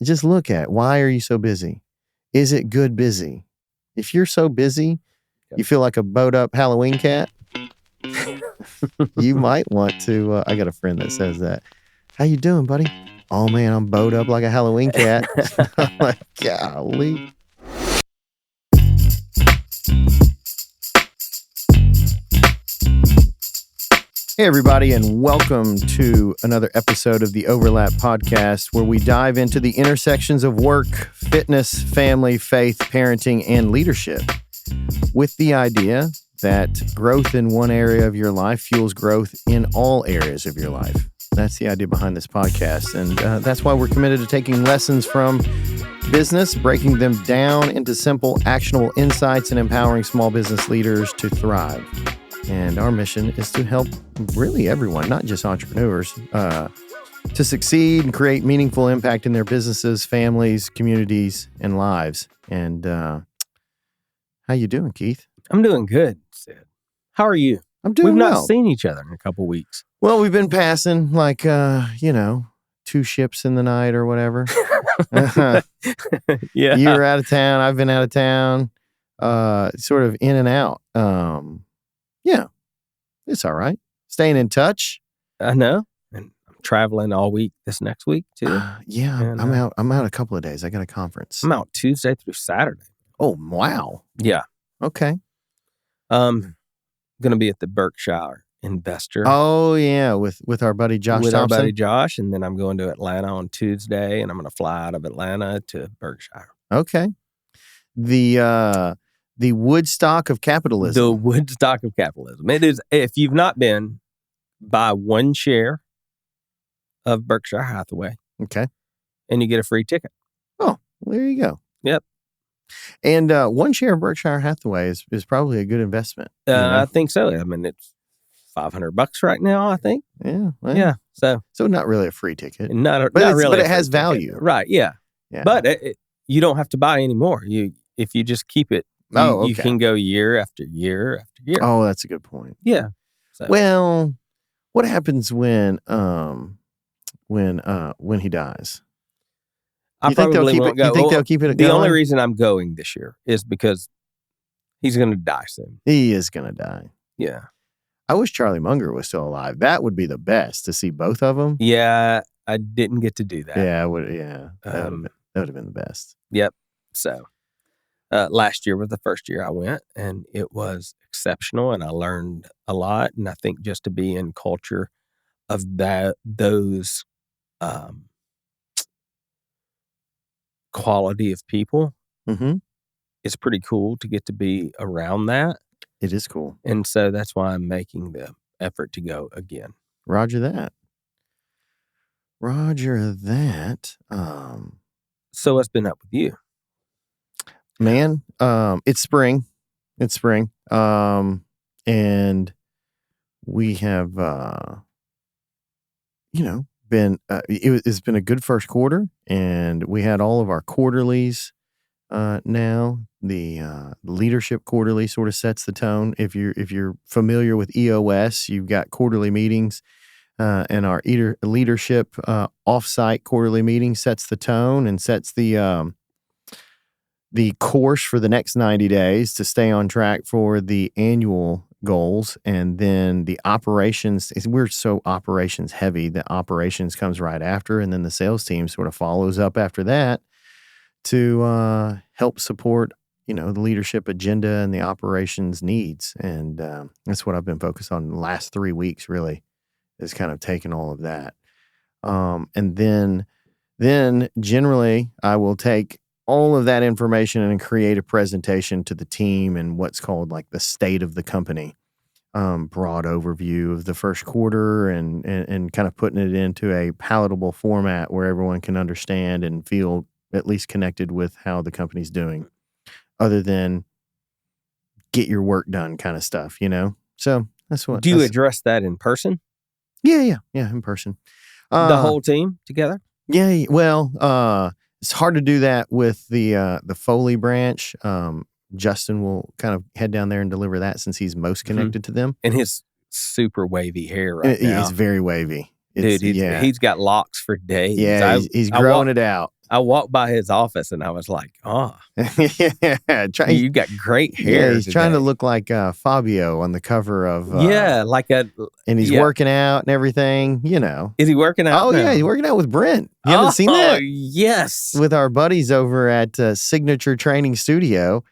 just look at why are you so busy? Is it good busy? If you're so busy, you feel like a bowed up Halloween cat, you might want to, I got a friend that says that. How you doing, buddy? Oh man, I'm bowed up like a Halloween cat. I'm like, golly. Hey, everybody, and welcome to another episode of the Overlap Podcast, where we dive into the intersections of work, fitness, family, faith, parenting, and leadership, with the idea that growth in one area of your life fuels growth in all areas of your life. That's the idea behind this podcast, and that's why we're committed to taking lessons from business, breaking them down into simple, actionable insights, and empowering small business leaders to thrive. And our mission is to help really everyone, not just entrepreneurs, to succeed and create meaningful impact in their businesses, families, communities, and lives. And how you doing, Keith? I'm doing good, Sid. How are you? I'm doing well. We've not seen each other in a couple weeks. Well, we've been passing like, 2 ships in the night or whatever. Yeah. You were out of town. I've been out of town, sort of in and out. Yeah, it's all right. Staying in touch. I know. And I'm traveling all week this next week, too. Yeah, and, I'm out a couple of days. I got a conference. I'm out Tuesday through Saturday. Oh, wow. Yeah. Okay. Going to be at the Berkshire Investor. Oh, yeah, with our buddy Josh With Thompson. our buddy Josh, and then I'm going to Atlanta on Tuesday, and I'm going to fly out of Atlanta to Berkshire. Okay. The Woodstock of capitalism. The Woodstock of capitalism. It is, if you've not been, buy one share of Berkshire Hathaway. Okay. And you get a free ticket. Oh, well, there you go. Yep. And one share of Berkshire Hathaway is probably a good investment. I think so. I mean, it's $500 right now, I think. Yeah. Well, yeah. So not really a free ticket. Not really. But it has value. Ticket. Right. Yeah. Yeah. But you don't have to buy anymore. If you just keep it, you can go year after year after year. Oh, that's a good point. Yeah. So. Well, what happens when he dies? I probably won't go. You think they'll keep it going? The only reason I'm going this year is because he's going to die soon. He is going to die. Yeah. I wish Charlie Munger was still alive. That would be the best, to see both of them. Yeah, I didn't get to do that. Yeah, I would. Yeah, that would have been the best. Yep. So last year was the first year I went, and it was exceptional, and I learned a lot. And I think just to be in culture of those quality of people, it's pretty cool to get to be around that. It is cool. And so that's why I'm making the effort to go again. Roger that. So what's been up with you? Man, it's spring. And we have, it's been a good first quarter, and we had all of our quarterlies. Now the leadership quarterly sort of sets the tone. If you're familiar with EOS, you've got quarterly meetings, and our leadership offsite quarterly meeting sets the tone and sets the course for the next 90 days to stay on track for the annual goals. And then the operations, we're so operations heavy, the operations comes right after, and then the sales team sort of follows up after that to help support, the leadership agenda and the operations needs. And that's what I've been focused on the last 3 weeks, really, is kind of taking all of that. And then generally I will take all of that information and create a presentation to the team and what's called like the state of the company, broad overview of the first quarter and kind of putting it into a palatable format where everyone can understand and feel at least connected with how the company's doing, other than get your work done kind of stuff, So that's what. Do you address that in person? Yeah, in person. The whole team together? Yeah. Well, it's hard to do that with the Foley branch. Justin will kind of head down there and deliver that since he's most connected to them. And his super wavy hair right now. He's very wavy. Dude, he's got locks for days. Yeah, he's growing it out. I walked by his office and I was like, oh, Yeah, you got great hair he's trying to today. look like Fabio on the cover of Like and he's working out and everything, you know. Is he working out Oh now? yeah, he's working out with Brent. You haven't seen Oh, that? yes. With our buddies over at Signature Training Studio.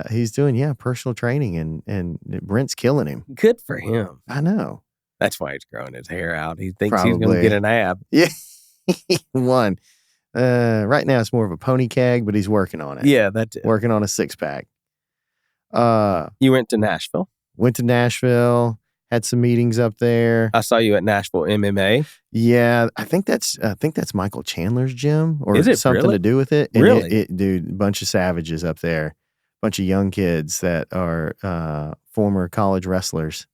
He's doing personal training and Brent's killing him. Good for him. I know. That's why he's growing his hair out. He thinks Probably. he's going to get an ab. Yeah. One. Right now it's more of a pony keg, but he's working on it. Yeah, that's it. Working on a 6-pack. You went to Nashville? Went to Nashville, had some meetings up there. I saw you at Nashville MMA. Yeah, I think that's Michael Chandler's gym, or Is it something really? to do with it. And Really? Dude, a bunch of savages up there, bunch of young kids that are former college wrestlers,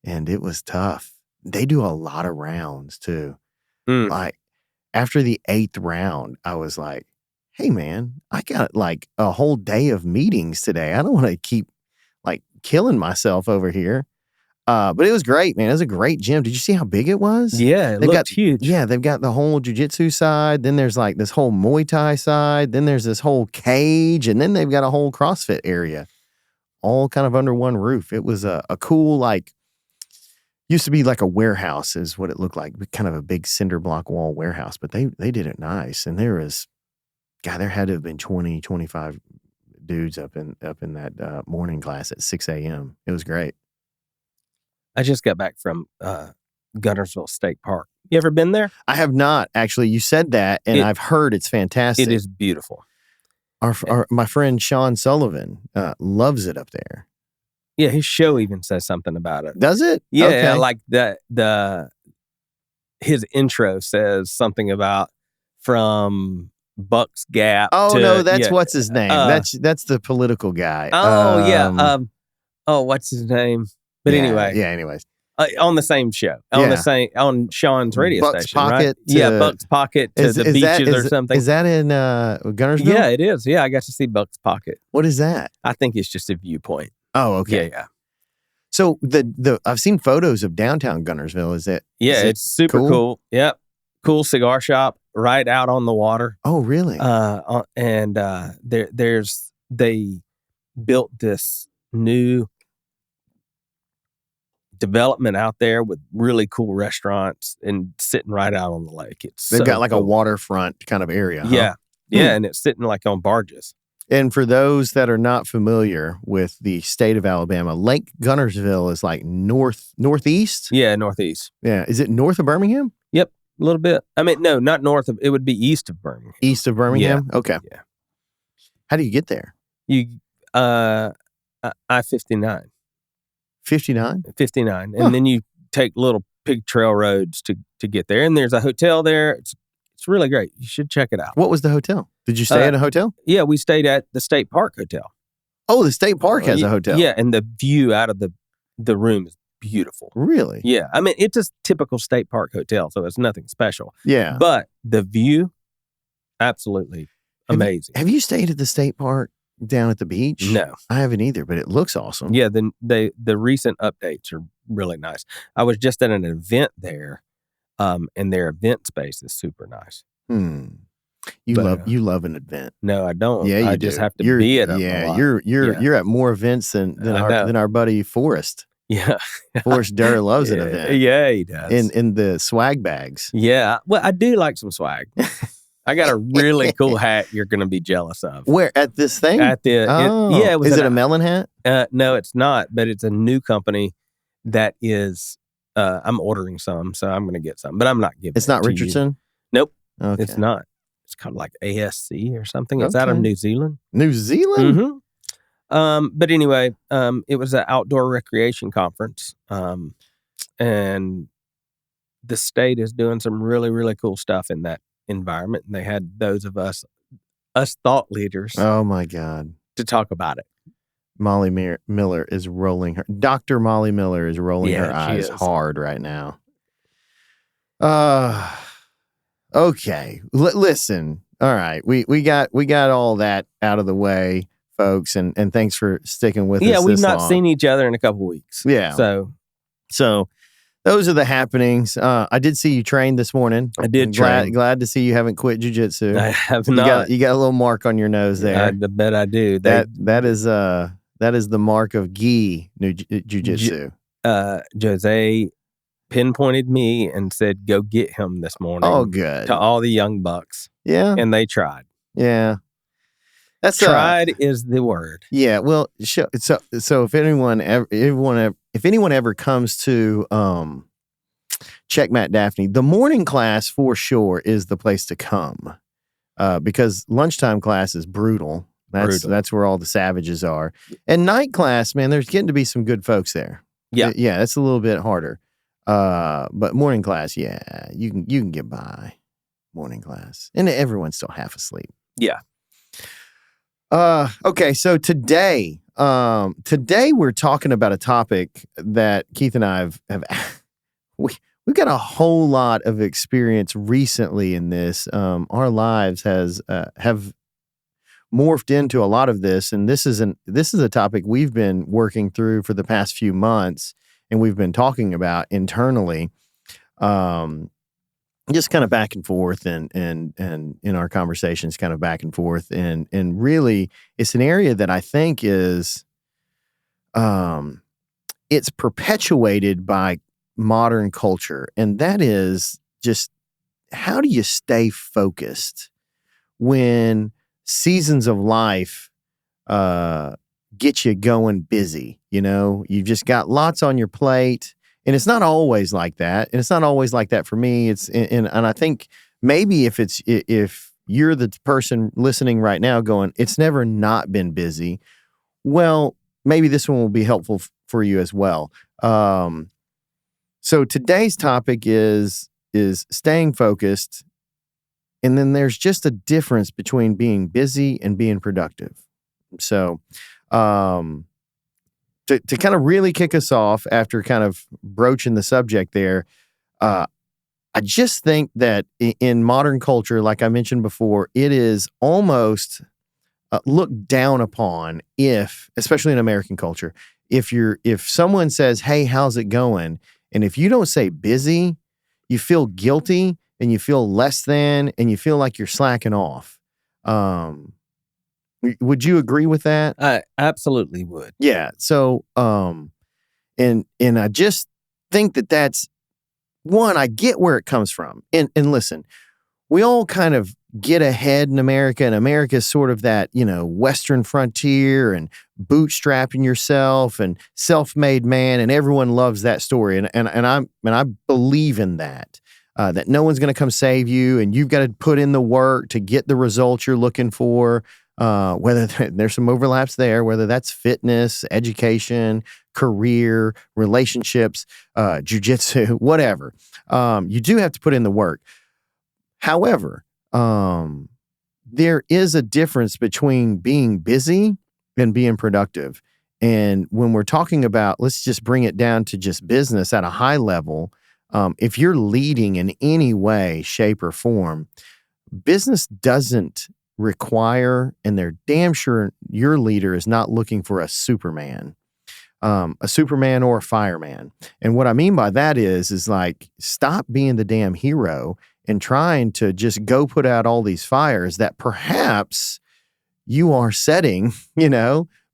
and it was tough. They do a lot of rounds too. Like after the 8th round, I was like, "Hey man, I got like a whole day of meetings today. I don't want to keep like killing myself over here." But it was great, man. It was a great gym. Did you see how big it was? Yeah, it looked huge. Yeah, they've got the whole jiu-jitsu side. Then there's like this whole Muay Thai side. Then there's this whole cage. And then they've got a whole CrossFit area. All kind of under one roof. It was a cool, like, used to be like a warehouse is what it looked like. Kind of a big cinder block wall warehouse. But they did it nice. And there had to have been 20, 25 dudes up in that morning class at 6 a.m. It was great. I just got back from Guntersville State Park. You ever been there? I have not, actually. You said that, and I've heard it's fantastic. It is beautiful. My friend Sean Sullivan loves it up there. Yeah, his show even says something about it. Does it? Yeah, okay. Like his intro says something about from Bucks Gap. Oh no, that's what's his name. That's the political guy. Oh yeah. What's his name? But anyway. Yeah. Anyways, on the same show, on Sean's radio Buck's station, Pocket. Right? Buck's Pocket to the beaches or something. Is that in Guntersville? Yeah, it is. Yeah, I got to see Buck's Pocket. What is that? I think it's just a viewpoint. Oh, okay. Yeah. So I've seen photos of downtown Guntersville. Is it? Yeah, it's super cool. Yep, cool cigar shop right out on the water. Oh, really? And they built this new development out there with really cool restaurants and sitting right out on the lake. They've got like a waterfront kind of area. Yeah. Huh? Yeah. And it's sitting like on barges. And for those that are not familiar with the state of Alabama, Lake Guntersville is like northeast. Yeah. Northeast. Yeah. Is it north of Birmingham? Yep. A little bit. I mean, no, not north of, it would be east of Birmingham. East of Birmingham? Yeah. Okay. Yeah. How do you get there? I-59. 59? 59. And then you take little pig trail roads to get there. And there's a hotel there. It's really great. You should check it out. What was the hotel? Did you stay at a hotel? Yeah, we stayed at the State Park Hotel. Oh, the State Park has a hotel. Yeah, and the view out of the room is beautiful. Really? Yeah. I mean, it's a typical State Park hotel, so it's nothing special. Yeah. But the view, absolutely amazing. Have you stayed at the State Park down at the beach? No. I haven't either, but it looks awesome. Yeah, the recent updates are really nice. I was just at an event there, and their event space is super nice. You love an event. No, I don't. Yeah, I just have to be at them. Yeah, you're at more events than our buddy Forrest. Yeah. Forrest Durr loves an event. Yeah, he does. In the swag bags. Yeah. Well, I do like some swag. I got a really cool hat you're going to be jealous of. Where? At this thing? At the is it a melon hat? No, it's not, but it's a new company that is I'm ordering some, so I'm going to get some, but I'm not giving It's not Richardson? Nope. Okay. It's not. It's called like ASC or something. It's out of New Zealand. New Zealand? Mm-hmm. But anyway, it was an outdoor recreation conference. And the state is doing some really, really cool stuff in that environment. And they had those of us thought leaders. Oh my God. To talk about it. Molly Miller is rolling her. Dr. Molly Miller is rolling her eyes hard right now. Okay. Listen. All right. We got all that out of the way, folks, and thanks for sticking with us. Yeah, we've this not long. seen each other in a couple weeks. Yeah. So those are the happenings. I did see you train this morning. I did I'm train. glad to see you haven't quit jujitsu. I have You not. got a little mark on your nose there. I bet I do. That is the mark of gi jujitsu. Jose pinpointed me and said, "Go get him this morning." Oh, good. To all the young bucks. Yeah, and they tried. Yeah, that's tried is the word. Yeah, well, so if anyone ever comes to Checkmate Daphne, the morning class for sure is the place to come, because lunchtime class is brutal. That's where all the savages are. And night class, man, there's getting to be some good folks there. Yeah, that's a little bit harder. But morning class, yeah, you can get by morning class, and everyone's still half asleep. Yeah. Okay, so today we're talking about a topic that Keith and I have we've got a whole lot of experience recently in this. Our lives have morphed into a lot of this, and this is a topic we've been working through for the past few months, and we've been talking about internally. Just kind of back and forth and in our conversations kind of back and forth. And really it's an area that I think is, it's perpetuated by modern culture. And that is just, how do you stay focused when seasons of life, get you going busy? You've just got lots on your plate. And it's not always like that. And it's not always like that for me. And I think maybe if you're the person listening right now going, it's never not been busy, well, maybe this one will be helpful for you as well. So today's topic is staying focused. And then there's just a difference between being busy and being productive. So, to kind of really kick us off after kind of broaching the subject there, I just think that in modern culture, like I mentioned before, it is almost looked down upon especially in American culture, if someone says, "Hey, how's it going?" And if you don't say busy, you feel guilty and you feel less than, and you feel like you're slacking off. Would you agree with that? I absolutely would. Yeah. So, and I just think that's one, I get where it comes from. And listen, we all kind of get ahead in America, and America is sort of that, Western frontier and bootstrapping yourself and self-made man. And everyone loves that story. And I believe in that. That no one's going to come save you, and you've got to put in the work to get the results you're looking for. Whether there's some overlaps there, whether that's fitness, education, career, relationships, jujitsu, whatever. You do have to put in the work. However, there is a difference between being busy and being productive. And when we're talking about, let's just bring it down to just business at a high level. If you're leading in any way, shape, or form, business doesn't require, and they're damn sure your leader is not looking for a Superman or a fireman. And what I mean by that is like, stop being the damn hero and trying to just go put out all these fires that perhaps you are setting,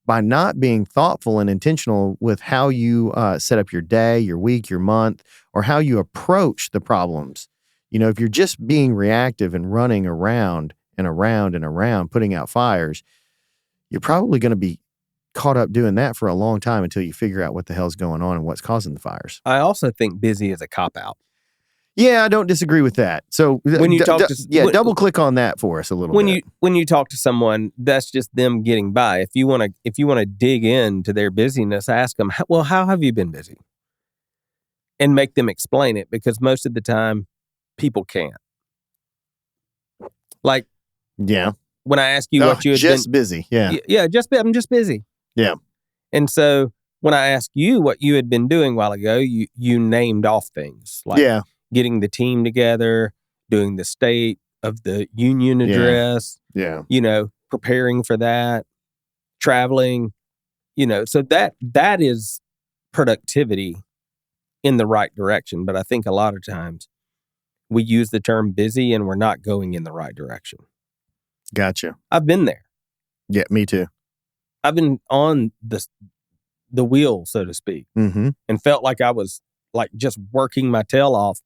by not being thoughtful and intentional with how you set up your day, your week, your month, or how you approach the problems. If you're just being reactive and running around and around and around, putting out fires, you're probably going to be caught up doing that for a long time until you figure out what the hell's going on and what's causing the fires. I also think busy is a cop-out. Yeah, I don't disagree with that. So when you double click on that for us a little bit. When you talk to someone, that's just them getting by. If you want to dig into their busyness, ask them, well, how have you been busy? And make them explain it, because most of the time people can't. Like, yeah, when I ask you what you had just busy. Yeah. I'm just busy. Yeah. And so when I asked you what you had been doing a while ago, you named off things like getting the team together, doing the State of the Union address, preparing for that, traveling, so that is productivity in the right direction. But I think a lot of times we use the term busy and we're not going in the right direction. Gotcha. I've been there. Yeah, me too. I've been on the wheel, so to speak, Mm-hmm. and felt like I was like just working my tail off.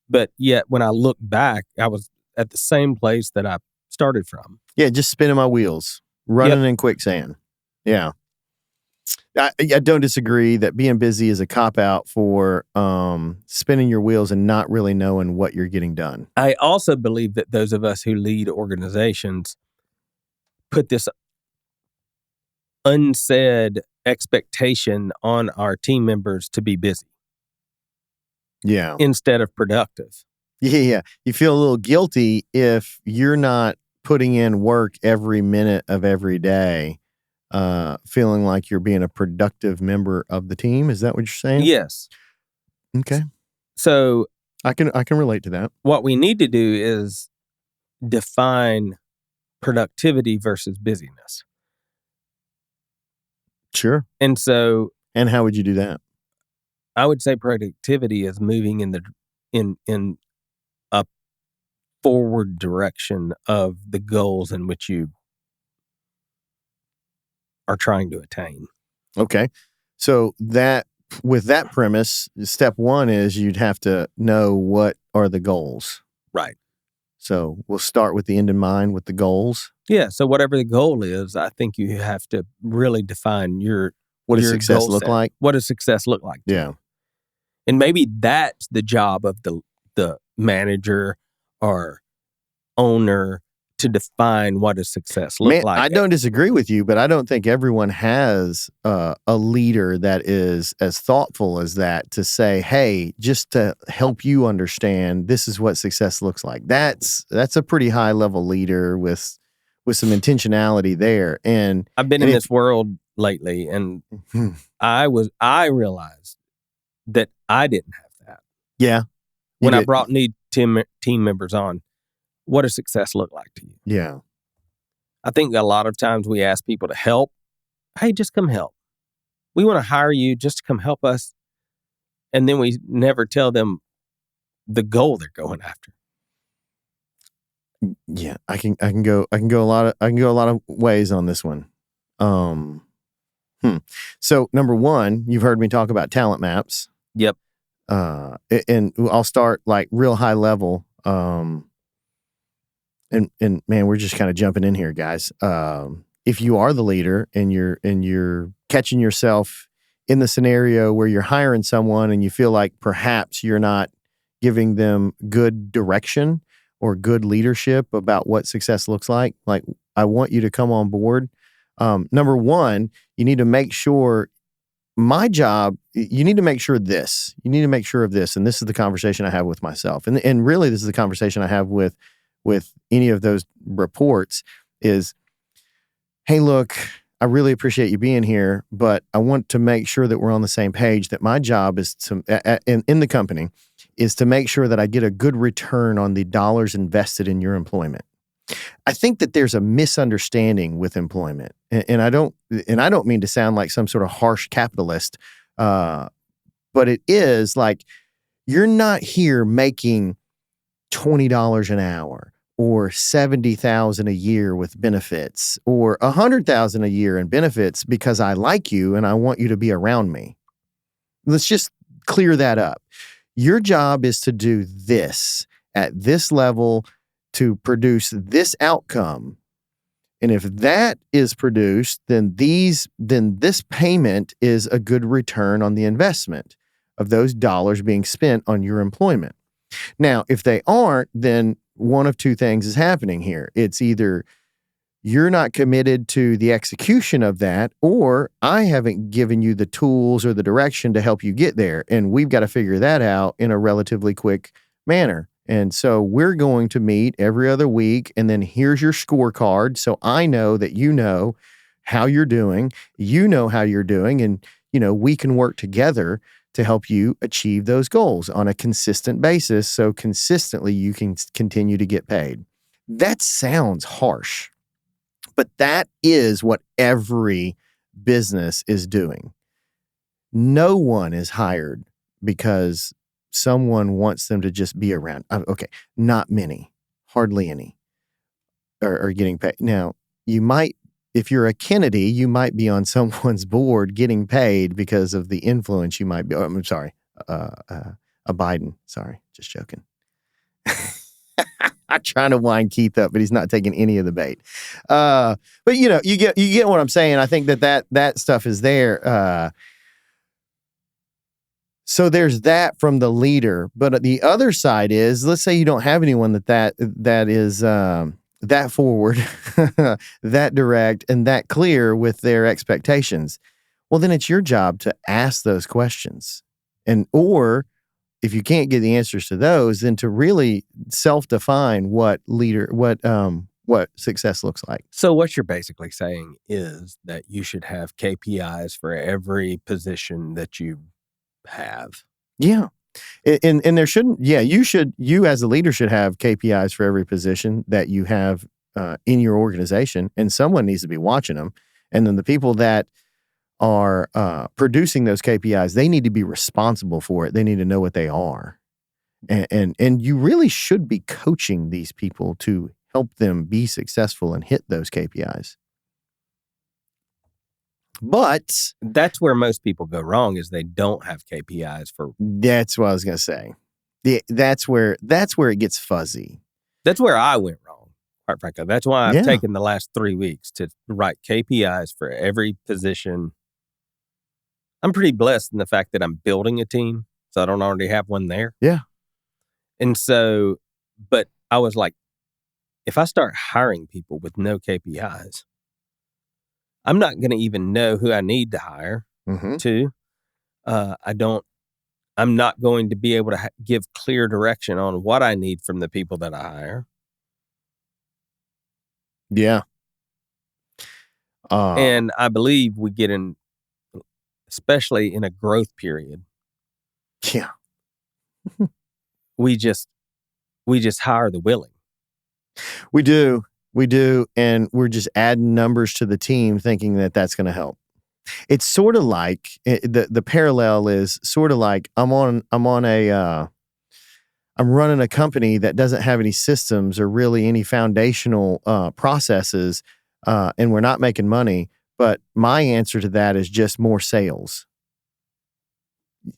But yet when I look back, I was at the same place that I started from. Yeah, just spinning my wheels, running in quicksand. Yeah. I don't disagree that being busy is a cop-out for spinning your wheels and not really knowing what you're getting done. I also believe that those of us who lead organizations put this unsaid expectation on our team members to be busy Yeah. instead of productive. Yeah. You feel a little guilty if you're not putting in work every minute of every day, feeling like you're being a productive member of the team. Is that what you're saying? Yes. Okay. So I can relate to that. what we need to do is define productivity versus busyness. Sure. And so And how would you do that? I would say productivity is moving in a forward direction of the goals in which you are trying to attain. Okay. So with that premise, step one is you'd have to know what are the goals. Right. So we'll start with the end in mind with the goals. Yeah. So whatever the goal is, I think you have to really define What does your success goal look set. like? What does success look like to Yeah. you? And maybe that's the job of the manager or owner to define what does success look Man, like. I don't disagree with you, but I don't think everyone has a leader that is as thoughtful as that to say, hey, just to help you understand, this is what success looks like. That's a pretty high level leader with some intentionality there. And I've been in this world lately, and I realized that I didn't have that. Yeah. When I brought new team members on, what does success look like to you? Yeah. I think a lot of times we ask people to help. Hey, just come help. We want to hire you just to come help us. And then we never tell them the goal they're going after. Yeah, I can go a lot of ways on this one. So number one, you've heard me talk about talent maps. Yep. And I'll start like real high level. And man, we're just kind of jumping in here, guys. If you are the leader and you're catching yourself in the scenario where you're hiring someone and you feel like perhaps you're not giving them good direction or good leadership about what success looks like I want you to come on board. Number one, you need to make sure my job, you need to make sure this. You need to make sure of this. And this is the conversation I have with myself. And really, this is the conversation I have with any of those reports is, hey, look, I really appreciate you being here, but I want to make sure that we're on the same page, that my job is to, in the company, is to make sure that I get a good return on the dollars invested in your employment. I think that there's a misunderstanding with employment, and I don't mean to sound like some sort of harsh capitalist, but it is like you're not here making $20 an hour or $70,000 a year with benefits or $100,000 a year in benefits because I like you and I want you to be around me. Let's just clear that up. Your job is to do this at this level to produce this outcome. And if that is produced, then this payment is a good return on the investment of those dollars being spent on your employment. Now, if they aren't, then one of two things is happening here. It's either you're not committed to the execution of that, or I haven't given you the tools or the direction to help you get there. And we've got to figure that out in a relatively quick manner. And so we're going to meet every other week, and then here's your scorecard. So I know that you know how you're doing, and, we can work together to help you achieve those goals on a consistent basis. So consistently you can continue to get paid. That sounds harsh, but that is what every business is doing. No one is hired because someone wants them to just be around. Okay, not many, hardly any are getting paid. Now, you might, if you're a Kennedy, you might be on someone's board getting paid because of the influence you might be. I'm sorry, a Biden. Sorry, just joking. I'm trying to wind Keith up, but he's not taking any of the bait. But you get what I'm saying. I think that stuff is there. So there's that from the leader, but the other side is, let's say you don't have anyone that is that forward, that direct, and that clear with their expectations. Well, then it's your job to ask those questions, or if you can't get the answers to those, then to really self-define what success looks like. So what you're basically saying is that you should have KPIs for every position that you have. Yeah. And there shouldn't, you as a leader should have KPIs for every position that you have in your organization, and someone needs to be watching them. And then the people that are producing those KPIs, they need to be responsible for it. They need to know what they are. And you really should be coaching these people to help them be successful and hit those KPIs. But that's where most people go wrong, is they don't have KPIs for. That's what I was going to say. That's where it gets fuzzy. That's where I went wrong, quite frankly. That's why I've taken the last 3 weeks to write KPIs for every position. I'm pretty blessed in the fact that I'm building a team, so I don't already have one there. Yeah. And so, but I was like, if I start hiring people with no KPIs, I'm not going to even know who I need to hire to. I'm not going to be able to give clear direction on what I need from the people that I hire. Yeah. And I believe we get in, especially in a growth period. Yeah. we just hire the willing. We do. And we're just adding numbers to the team thinking that that's going to help. It's sort of like the parallel is sort of like I'm running a company that doesn't have any systems or really any foundational processes, and we're not making money. But my answer to that is just more sales.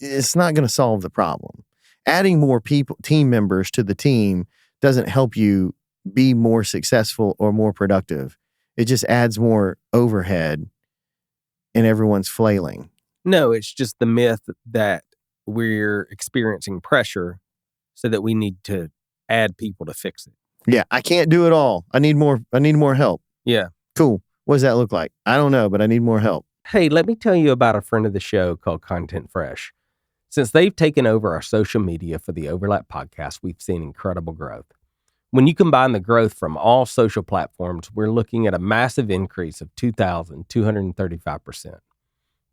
It's not going to solve the problem. Adding more team members to the team doesn't help you be more successful or more productive. It just adds more overhead and everyone's flailing. No, it's just the myth that we're experiencing pressure so that we need to add people to fix it. Yeah, I can't do it all. I need more help. Yeah. Cool. What does that look like? I don't know, but I need more help. Hey, let me tell you about a friend of the show called Content Fresh. Since they've taken over our social media for the Overlap podcast, we've seen incredible growth. When you combine the growth from all social platforms, we're looking at a massive increase of 2,235%.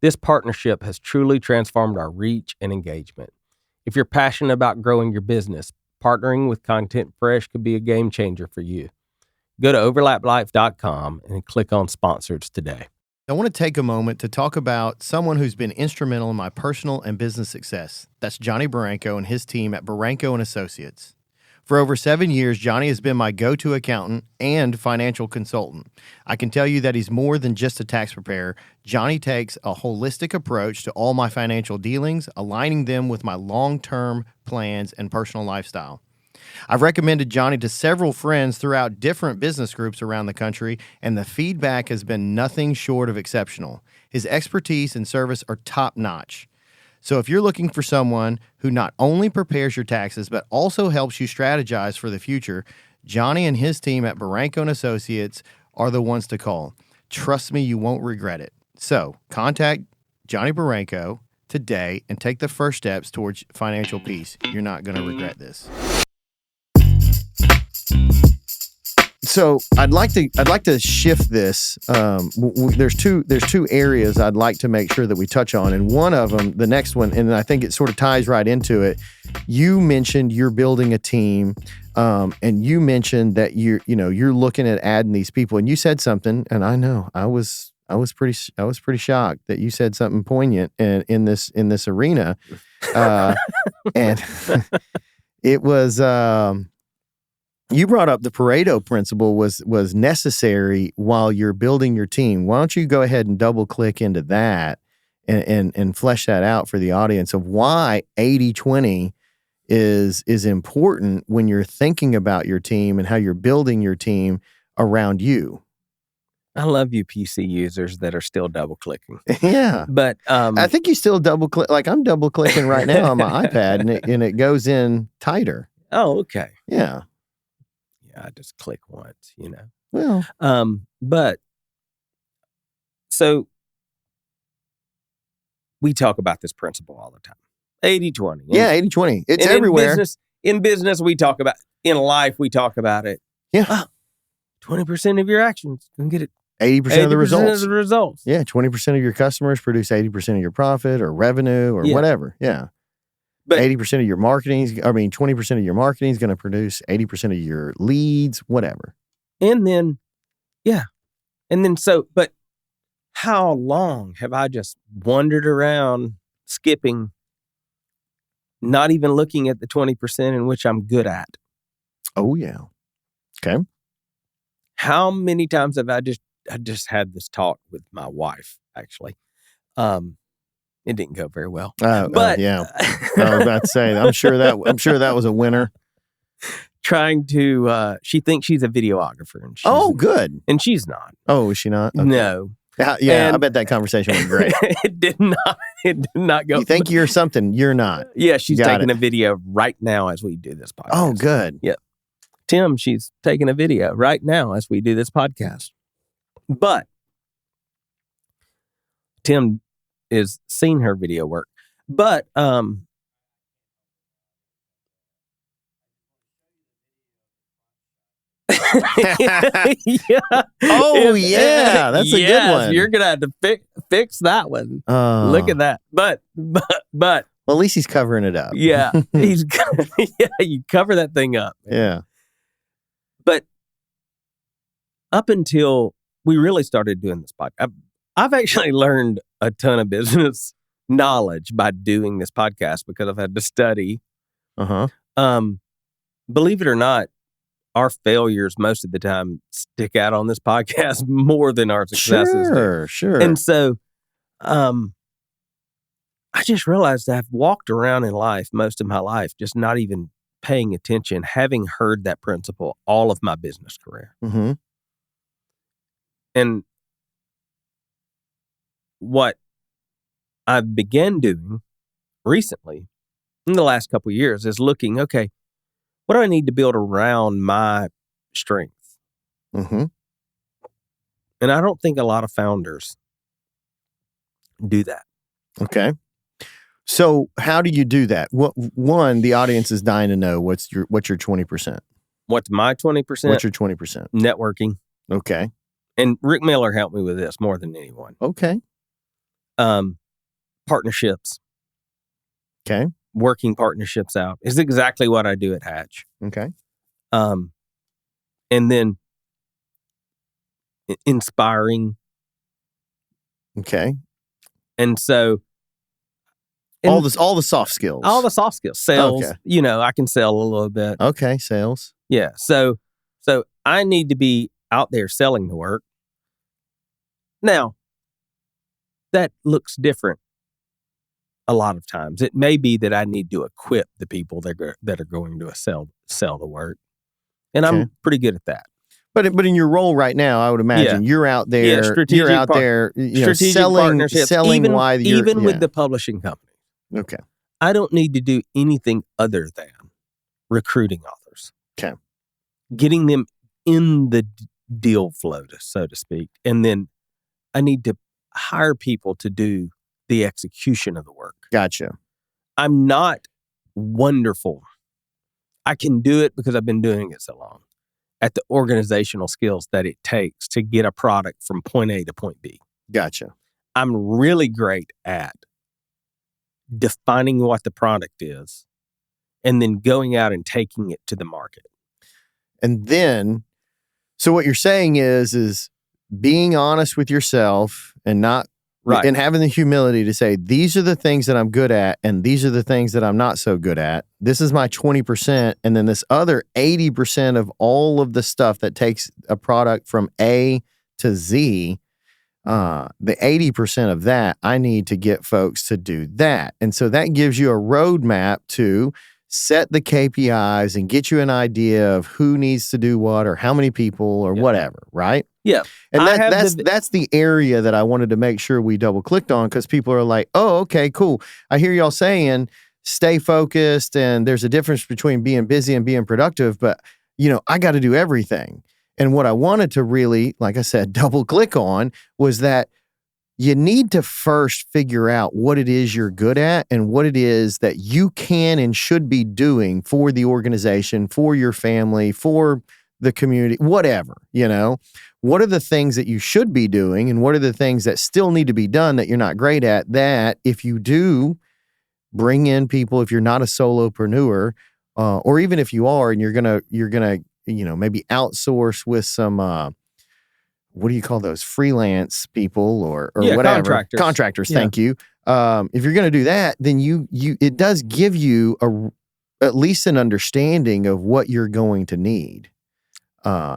This partnership has truly transformed our reach and engagement. If you're passionate about growing your business, partnering with Content Fresh could be a game changer for you. Go to overlaplife.com and click on sponsors today. I want to take a moment to talk about someone who's been instrumental in my personal and business success. That's Johnny Barranco and his team at Barranco & Associates. For over 7 years, Johnny has been my go-to accountant and financial consultant. I can tell you that he's more than just a tax preparer. Johnny takes a holistic approach to all my financial dealings, aligning them with my long-term plans and personal lifestyle. I've recommended Johnny to several friends throughout different business groups around the country, and the feedback has been nothing short of exceptional. His expertise and service are top-notch. So if you're looking for someone who not only prepares your taxes, but also helps you strategize for the future, Johnny and his team at Barranco & Associates are the ones to call. Trust me, you won't regret it. So contact Johnny Barranco today and take the first steps towards financial peace. You're not going to regret this. So I'd like to shift this. There's two areas I'd like to make sure that we touch on, and one of them, the next one, and I think it sort of ties right into it. You mentioned you're building a team, and you mentioned that you're looking at adding these people, and you said something, and I know I was pretty shocked that you said something poignant in this arena. And it was, you brought up the Pareto principle was necessary while you're building your team. Why don't you go ahead and double click into that and flesh that out for the audience of why 80-20 is important when you're thinking about your team and how you're building your team around you. I love you PC users that are still double clicking. Yeah. But I think you still double click, like I'm double clicking right now on my iPad and it goes in tighter. Oh, okay. Yeah. Yeah, I just click once, you know. Well, but so we talk about this principle all the time. 80-20. Yeah, 80-20. It's everywhere. In business, we talk about, in life, we talk about it. Yeah. 20% of your actions can get it. 80% of the results. Of the results. Yeah, 20% of your customers produce 80% of your profit or revenue or whatever. Yeah. But 80% of your marketing, 20% of your marketing is going to produce 80% of your leads, whatever. And then, but how long have I just wandered around skipping, not even looking at the 20% in which I'm good at? Oh, yeah. Okay. How many times have I just had this talk with my wife, actually. It didn't go very well. But yeah. I was about to say, I'm sure that was a winner. Trying to she thinks she's a videographer and good. And she's not. Oh, is she not? Okay. No. Yeah, I bet that conversation was great. It did not go. You think you're something, you're not. Yeah, she's taking a video right now as we do this podcast. Oh, good. Yep. Tim, she's taking a video right now as we do this podcast. But Tim is seeing her video work. But yeah. Oh, yeah. That's a good one. You're going to have to fix that one. Look at that. But well, at least he's covering it up. Yeah. You cover that thing up. Man. Yeah. But up until we really started doing this podcast, I've actually learned a ton of business knowledge by doing this podcast because I've had to study. Believe it or not, our failures most of the time stick out on this podcast more than our successes. Sure. And so, I just realized I've walked around in life most of my life, just not even paying attention, having heard that principle all of my business career. Mm-hmm. And what I've began doing recently in the last couple of years is looking, okay, what do I need to build around my strengths? Mm-hmm. And I don't think a lot of founders do that. Okay. So how do you do that? One, the audience is dying to know what's your 20%. What's my 20%? What's your 20%? Networking. Okay. And Rick Miller helped me with this more than anyone. Okay. Partnerships. Okay. Working partnerships out is exactly what I do at Hatch. Okay. And then inspiring. Okay. And so all the soft skills. All the soft skills. Sales. Okay. I can sell a little bit. Okay, sales. Yeah. So I need to be out there selling the work. Now, that looks different a lot of times. It may be that I need to equip the people that are going to sell the work. And I'm pretty good at that. But in your role right now, I would imagine you're out there. Yeah, strategic selling why you're even with the publishing company. Okay. I don't need to do anything other than recruiting authors. Okay. Getting them in the deal flow, so to speak. And then I need to hire people to do the execution of the work. Gotcha. I'm not wonderful. I can do it because I've been doing it so long at the organizational skills that it takes to get a product from point A to point B. Gotcha. I'm really great at defining what the product is and then going out and taking it to the market. And then, so what you're saying is being honest with yourself and not Right. And having the humility to say, these are the things that I'm good at, and these are the things that I'm not so good at. This is my 20%, and then this other 80% of all of the stuff that takes a product from A to Z, the 80% of that, I need to get folks to do that. And so that gives you a roadmap to set the KPIs and get you an idea of who needs to do what or how many people or whatever, right? Yeah. And that's the area that I wanted to make sure we double clicked on, because people are like, oh, okay, cool. I hear y'all saying stay focused and there's a difference between being busy and being productive, but I got to do everything. And what I wanted to really, like I said, double click on was that you need to first figure out what it is you're good at and what it is that you can and should be doing for the organization, for your family, for the community, whatever, What are the things that you should be doing, and what are the things that still need to be done that you're not great at, that if you do bring in people, if you're not a solopreneur, or even if you are and you're gonna maybe outsource with some what do you call those, freelance people or whatever, contractors. Thank you. If you're going to do that, then it does give you at least an understanding of what you're going to need,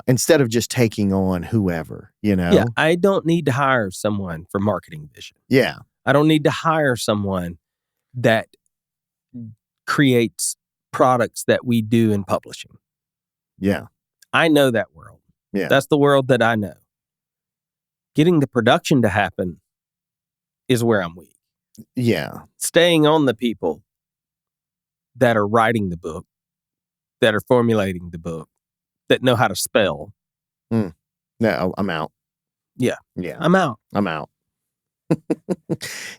instead of just taking on whoever. Yeah, I don't need to hire someone for marketing vision. Yeah, I don't need to hire someone that creates products that we do in publishing. Yeah, I know that world. Yeah, that's the world that I know. Getting the production to happen is where I'm weak. Yeah. Staying on the people that are writing the book, that are formulating the book, that know how to spell. No, I'm out. Yeah. Yeah. I'm out.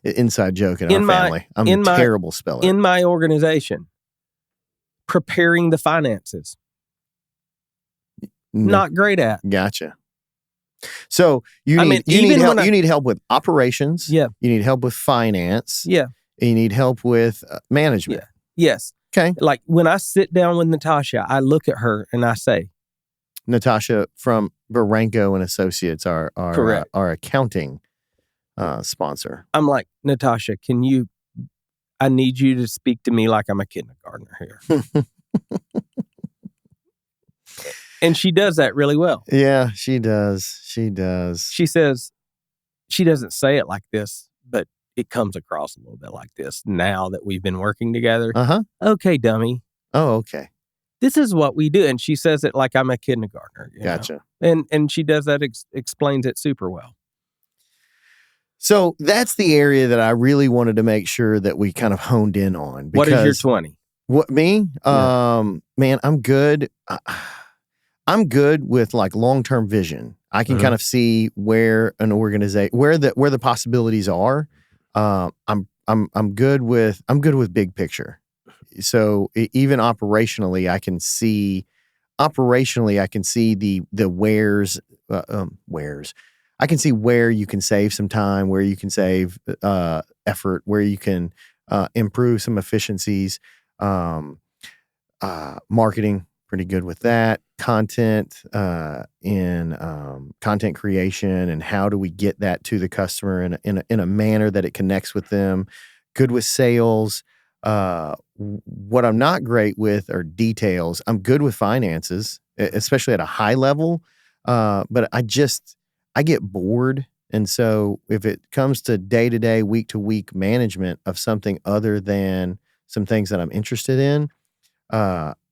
Inside joke in our family. I'm a terrible speller. In my organization, preparing the finances. Not great at. Gotcha. So you need help with operations. Yeah. You need help with finance. Yeah. And you need help with management. Yeah. Yes. Okay. Like when I sit down with Natasha, I look at her and I say, Natasha from Baranco and Associates, our accounting sponsor. I'm like, Natasha, I need you to speak to me like I'm a kindergartner here. And she does that really well. Yeah, she does. She does. She says, she doesn't say it like this, but it comes across a little bit like this now that we've been working together. Okay, dummy. Oh, okay. This is what we do. And she says it like I'm a kindergartner. Gotcha. And she does that, explains it super well. So that's the area that I really wanted to make sure that we kind of honed in on. What is your 20? What, me? Yeah. Man, I'm good. I'm good with like long-term vision. I can kind of see where an organization, where the possibilities are. I'm good with big picture. So even operationally, I can see the wheres. I can see where you can save some time, where you can save effort, where you can improve some efficiencies. Marketing, pretty good with that. Content in content creation, and how do we get that to the customer in a manner that it connects with them. Good with sales. What I'm not great with are details. I'm good with finances, especially at a high level. But I get bored. And so if it comes to day-to-day, week-to-week management of something other than some things that I'm interested in,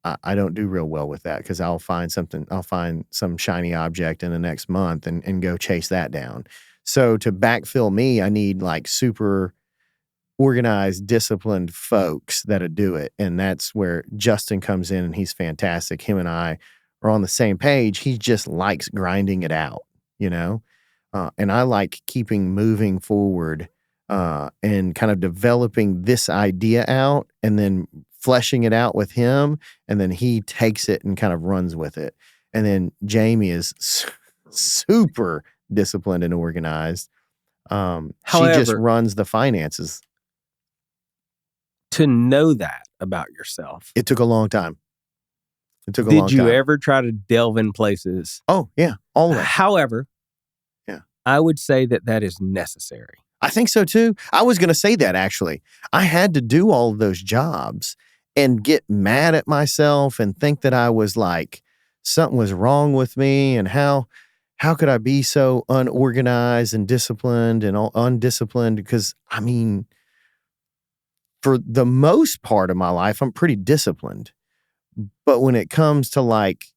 I don't do real well with that, because I'll find some shiny object in the next month and go chase that down. So to backfill me, I need like super organized, disciplined folks that'll do it. And that's where Justin comes in, and he's fantastic. Him and I are on the same page. He just likes grinding it out, and I like keeping moving forward and kind of developing this idea out and then fleshing it out with him. And then he takes it and kind of runs with it. And then Jamie is super disciplined and organized. However, she just runs the finances. To know that about yourself, it took a long time. Did you ever try to delve in places? Oh, yeah. All of it. However, yeah, I would say that is necessary. I think so too. I was going to say that actually. I had to do all of those jobs and get mad at myself and think that I was like something was wrong with me and how could I be so unorganized and disciplined and undisciplined? Because I mean, for the most part of my life, I'm pretty disciplined. But when it comes to like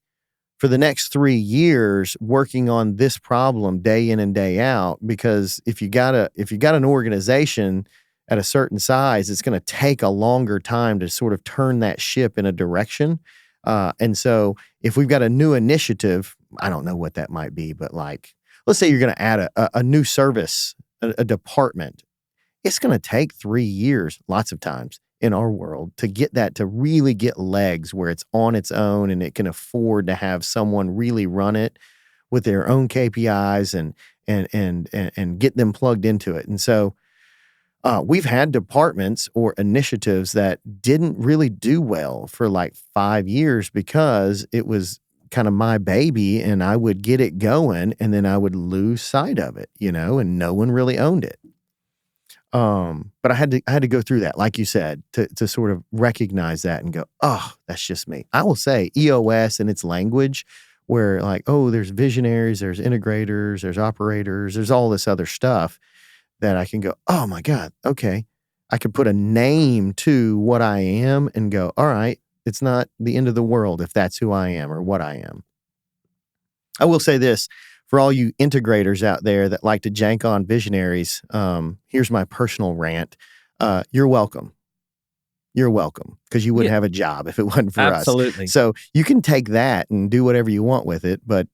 for the next 3 years working on this problem day in and day out, because if you got an organization at a certain size, it's going to take a longer time to sort of turn that ship in a direction. And so if we've got a new initiative, I don't know what that might be, but like, let's say you're going to add a new service, a department. It's going to take 3 years, lots of times in our world, to get that to really get legs where it's on its own and it can afford to have someone really run it with their own KPIs and get them plugged into it. And so we've had departments or initiatives that didn't really do well for like 5 years because it was kind of my baby and I would get it going and then I would lose sight of it, and no one really owned it. But I had to go through that, like you said, to sort of recognize that and go, oh, that's just me. I will say EOS and its language where like, oh, there's visionaries, there's integrators, there's operators, there's all this other stuff that I can go, oh my God, okay. I can put a name to what I am and go, all right, it's not the end of the world if that's who I am or what I am. I will say this. For all you integrators out there that like to jank on visionaries, here's my personal rant. You're welcome. You're welcome, because you wouldn't have a job if it wasn't for us. Absolutely. So you can take that and do whatever you want with it, but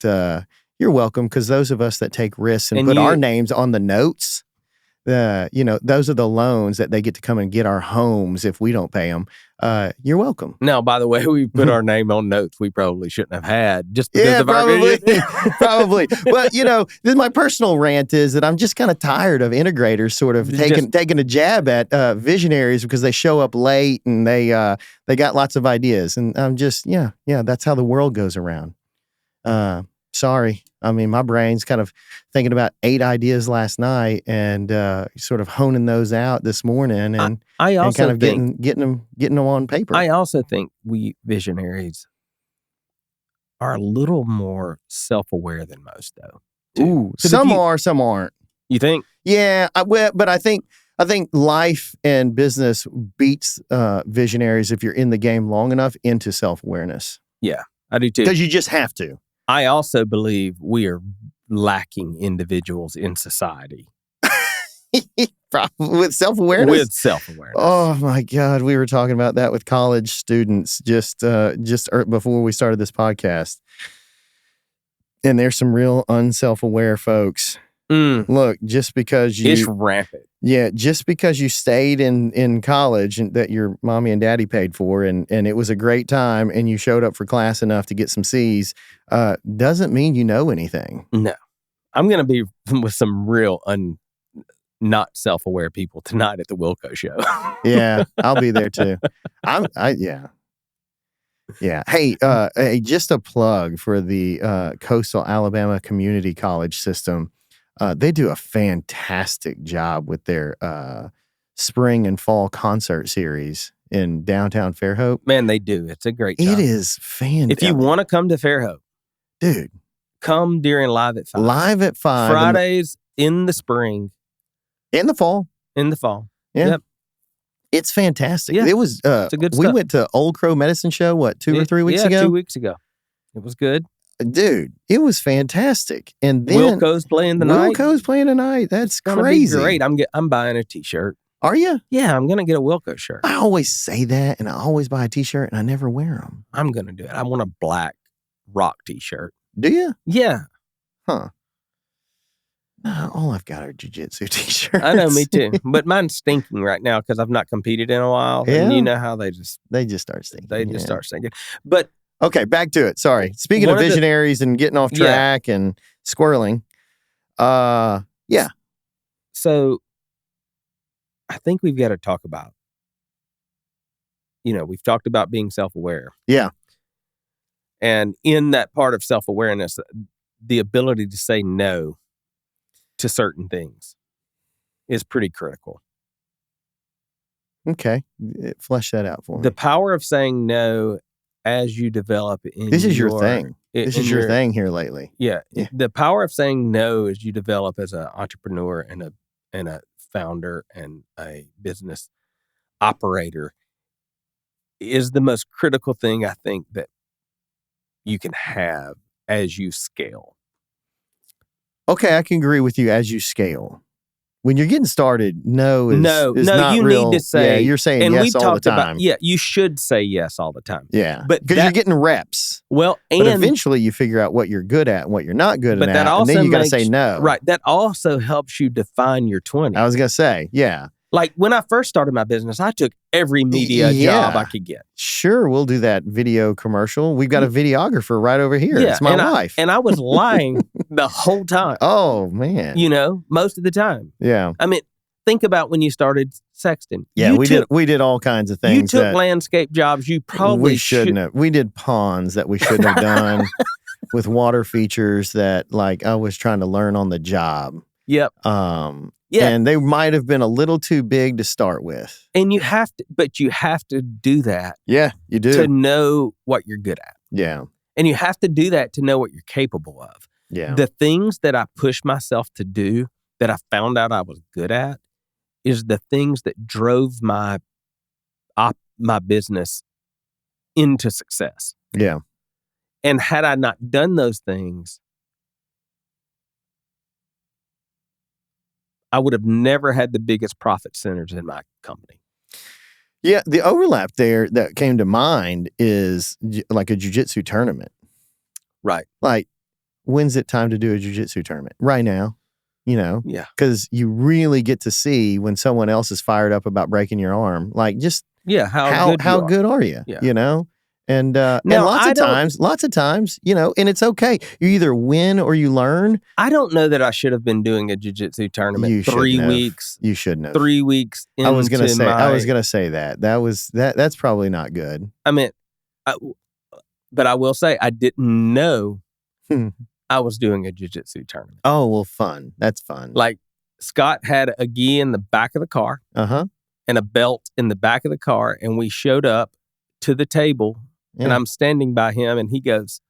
you're welcome, because those of us that take risks and put our names on the notes, those are the loans that they get to come and get our homes if we don't pay them. You're welcome. Now, by the way, we put our name on notes we probably shouldn't have had just because of probably, our probably. But this my personal rant is that I'm just kind of tired of integrators sort of taking a jab at visionaries because they show up late and they got lots of ideas, and I'm just that's how the world goes around. Sorry. I mean, my brain's kind of thinking about 8 ideas last night and sort of honing those out this morning and kind of getting them on paper. I also think we visionaries are a little more self-aware than most, though. Too. Ooh, some are, some aren't. You think? Yeah, but I think life and business beats visionaries if you're in the game long enough into self-awareness. Yeah, I do too. Because you just have to. I also believe we are lacking individuals in society. With self-awareness? With self-awareness. Oh, my God. We were talking about that with college students just before we started this podcast. And there's some real unself-aware folks. Look, just because it's rampant. Yeah, just because you stayed in college and that your mommy and daddy paid for and it was a great time and you showed up for class enough to get some C's, doesn't mean you know anything. No. I'm going to be with some real not self-aware people tonight at the Wilco show. Yeah, I'll be there too. Yeah. Hey, just a plug for the Coastal Alabama Community College system. They do a fantastic job with their spring and fall concert series in downtown Fairhope. Man, they do. It's a great job. It is fantastic. If you want to come to Fairhope, dude, come during Live at 5. Live at 5. Fridays in the spring. In the fall. Yeah. Yep. It's fantastic. Yeah. It was, it's a good we stuff. went to Old Crow Medicine Show, 2 or 3 weeks ago? 2 weeks ago. It was good. Dude, it was fantastic. And then Wilco's playing tonight. That's crazy. Be great. I'm buying a t-shirt. Are you? Yeah, I'm going to get a Wilco shirt. I always say that, and I always buy a t-shirt, and I never wear them. I'm going to do it. I want a black rock t-shirt. Do you? Yeah. Huh. All I've got are jiu-jitsu t-shirts. I know, me too. But mine's stinking right now because I've not competed in a while. Yeah. And you know how they just start stinking. They just start stinking. But okay, back to it. Sorry. Speaking of visionaries and getting off track and squirreling. Yeah. So I think we've got to talk about, we've talked about being self-aware. Yeah. And in that part of self-awareness, the ability to say no to certain things is pretty critical. Okay. Flesh that out for me. The power of saying no as you develop in This is your thing. This is your your thing here lately. Yeah, Yeah. the power of saying no as you develop as an entrepreneur and a founder and a business operator is the most critical thing I think that you can have as you scale. Okay, I can agree with you as you scale. When you're getting started, no is not you real. need to say. Yeah, you're saying and yes we've all the talked about. time. Yeah, you should say yes all the time. Yeah, but because you're getting reps. Well, but eventually you figure out what you're good at and what you're not good at, and then you got to say no. Right, that also helps you define your 20. I was gonna say, yeah. Like when I first started my business, I took every media job I could get. Sure, we'll do that video commercial. We've got a videographer right over here. It's my wife. And I was lying the whole time. Oh, man. Most of the time. Yeah. I mean, think about when you started Sexton. Yeah, we did all kinds of things. You took landscape jobs you probably shouldn't have. We did ponds that we shouldn't have done with water features that I was trying to learn on the job. Yep. Yeah. And they might have been a little too big to start with. And you have to do that. Yeah, you do. To know what you're good at. Yeah. And you have to do that to know what you're capable of. Yeah. The things that I pushed myself to do that I found out I was good at is the things that drove my business into success. Yeah. And had I not done those things, I would have never had the biggest profit centers in my company. Yeah, the overlap there that came to mind is like a jiu-jitsu tournament. Right. Like, when's it time to do a jiu-jitsu tournament? Right now, Yeah. Because you really get to see when someone else is fired up about breaking your arm. Like, just how good are you? Yeah. And lots of times, and it's okay. You either win or you learn. I don't know that I should have been doing a jiu-jitsu tournament 3 weeks. You shouldn't have. 3 weeks into I was gonna say that. That's probably not good. I mean, but I will say I didn't know I was doing a jiu-jitsu tournament. Oh, well, fun. That's fun. Like Scott had a gi in the back of the car. Uh-huh. And a belt in the back of the car, and we showed up to the table. Yeah. And I'm standing by him, and he goes,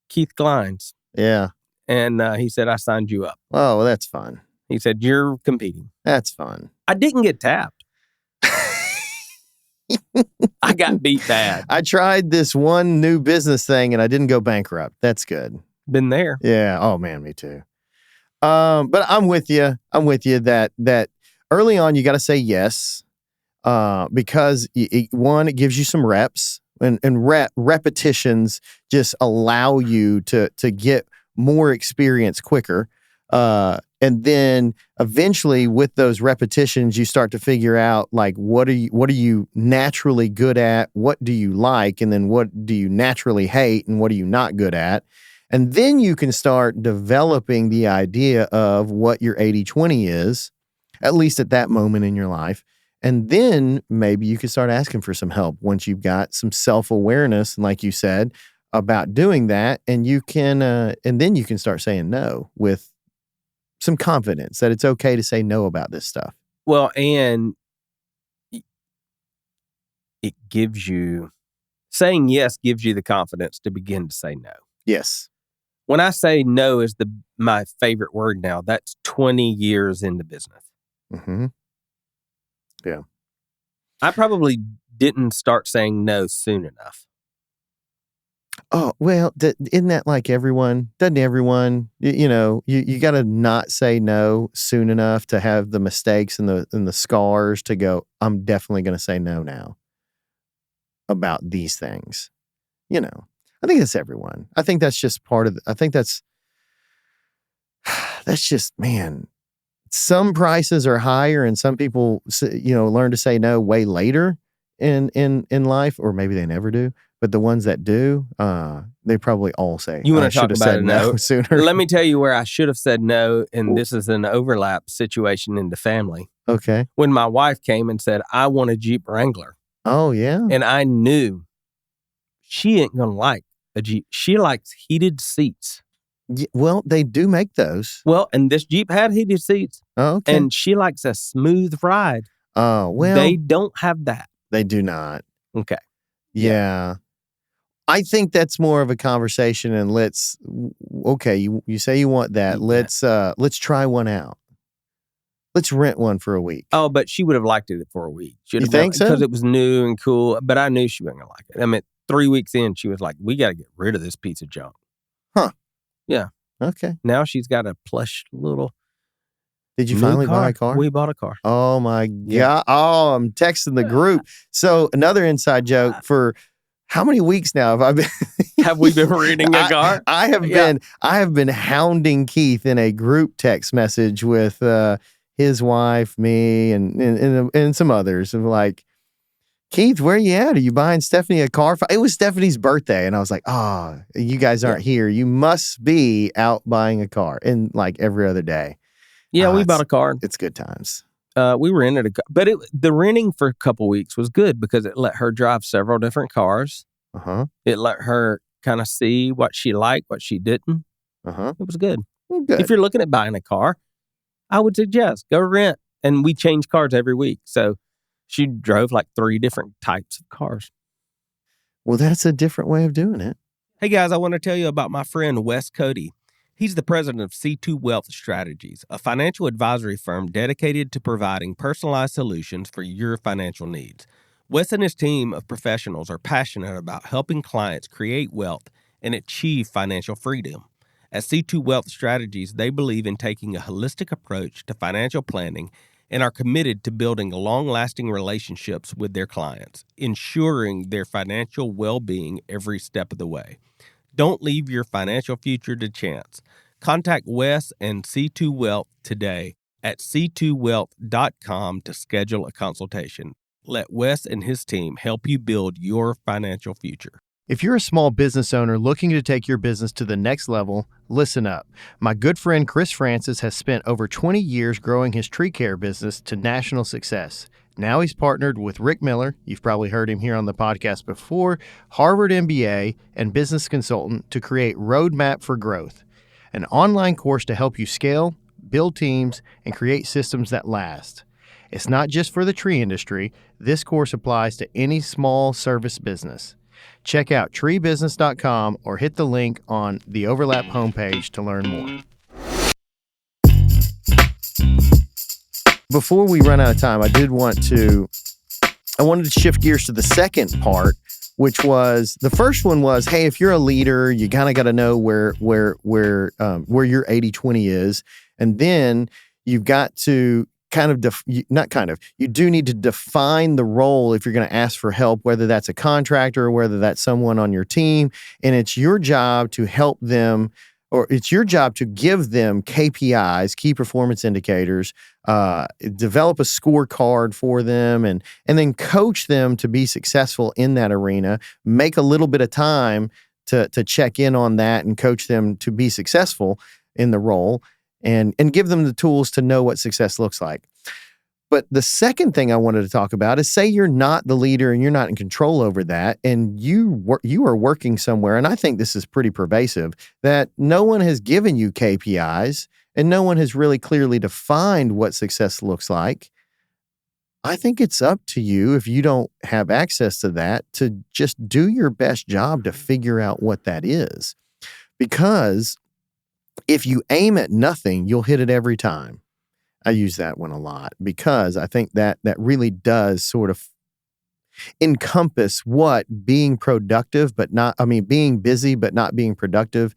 Keith Glines. Yeah. And he said, I signed you up. Oh, well, that's fun. He said, you're competing. That's fun. I didn't get tapped. I got beat bad. I tried this one new business thing, and I didn't go bankrupt. That's good. Been there. Yeah. Oh, man, me too. But I'm with you. That early on, you got to say yes. Because it gives you some reps and repetitions just allow you to get more experience quicker. And then eventually with those repetitions, you start to figure out what are you naturally good at? What do you like? And then what do you naturally hate? And what are you not good at? And then you can start developing the idea of what your 80-20 is, at least at that moment in your life. And then maybe you can start asking for some help once you've got some self-awareness, and like you said, about doing that. And you can, and then you can start saying no with some confidence that it's okay to say no about this stuff. Well, and saying yes gives you the confidence to begin to say no. Yes. When I say no is my favorite word now, that's 20 years into business. Mm-hmm. Yeah. I probably didn't start saying no soon enough. Oh, well, isn't that like everyone? Doesn't everyone, you got to not say no soon enough to have the mistakes and the scars to go, I'm definitely going to say no now about these things. I think that's everyone. I think that's just that's just, man, some prices are higher and some people, learn to say no way later in life, or maybe they never do. But the ones that do, they probably all say, you want to talk about it no sooner. Let me tell you where I should have said no. And this is an overlap situation in the family. Okay. When my wife came and said, I want a Jeep Wrangler. Oh, yeah. And I knew she ain't going to like a Jeep. She likes heated seats. Yeah, well, they do make those. Well, and this Jeep had heated seats, Oh, okay. And she likes a smooth ride. Oh, well, They don't have that. they do not. Okay. Yeah. I think that's more of a conversation, and okay, you say you want that. Yeah. Let's try one out. Let's rent one for a week. Oh, but she would have liked it for a week. You think so? Because it was new and cool, but I knew she wasn't going to like it. I mean, 3 weeks in, she was like, we got to get rid of this piece of junk. Huh. Yeah. Okay. Now she's got a plush little Did you finally buy a car? We bought a car. Oh, my God. Oh, I'm texting the group. So another inside joke for how many weeks now have I been? Have we been renting a car? I have been hounding Keith in a group text message with his wife, me, and some others. Of like, Keith, where you at? Are you buying Stephanie a car? It was Stephanie's birthday, and I was like, you guys aren't here. You must be out buying a car. And like every other day. Yeah, we bought a car. It's good times. We rented a car. But the renting for a couple weeks was good because it let her drive several different cars. Uh-huh. It let her kind of see what she liked, what she didn't. Uh-huh. It was good. Well, good. If you're looking at buying a car, I would suggest go rent. And we change cars every week. So she drove like 3 different types of cars. Well, that's a different way of doing it. Hey, guys, I want to tell you about my friend Wes Cody. He's the president of C2 Wealth Strategies, a financial advisory firm dedicated to providing personalized solutions for your financial needs. Wes and his team of professionals are passionate about helping clients create wealth and achieve financial freedom. At C2 Wealth Strategies, they believe in taking a holistic approach to financial planning and are committed to building long-lasting relationships with their clients, ensuring their financial well-being every step of the way. Don't leave your financial future to chance. Contact Wes and C2 Wealth today at c2wealth.com to schedule a consultation. Let Wes and his team help you build your financial future. If you're a small business owner looking to take your business to the next level, listen up. My good friend Chris Francis has spent over 20 years growing his tree care business to national success. Now he's partnered with Rick Miller, you've probably heard him here on the podcast before, Harvard MBA, and business consultant to create Roadmap for Growth, an online course to help you scale, build teams, and create systems that last. It's not just for the tree industry. This course applies to any small service business. Check out treebusiness.com or hit the link on the Overlap homepage to learn more. Before we run out of time, I wanted to shift gears to the second part, which was the first one was, hey, if you're a leader, you kind of got to know where your 80-20 is. And then you've got to you do need to define the role if you're going to ask for help, whether that's a contractor or whether that's someone on your team. And it's your job to help them, or it's your job to give them KPIs, key performance indicators, develop a scorecard for them, and then coach them to be successful in that arena. Make a little bit of time to check in on that and coach them to be successful in the role. And give them the tools to know what success looks like. But the second thing I wanted to talk about is, say you're not the leader and you're not in control over that, and you are working somewhere, and I think this is pretty pervasive, that no one has given you KPIs and no one has really clearly defined what success looks like. I think it's up to you, if you don't have access to that, to just do your best job to figure out what that is. Because if you aim at nothing, you'll hit it every time. I use that one a lot because I think that really does sort of encompass what being productive, being busy, but not being productive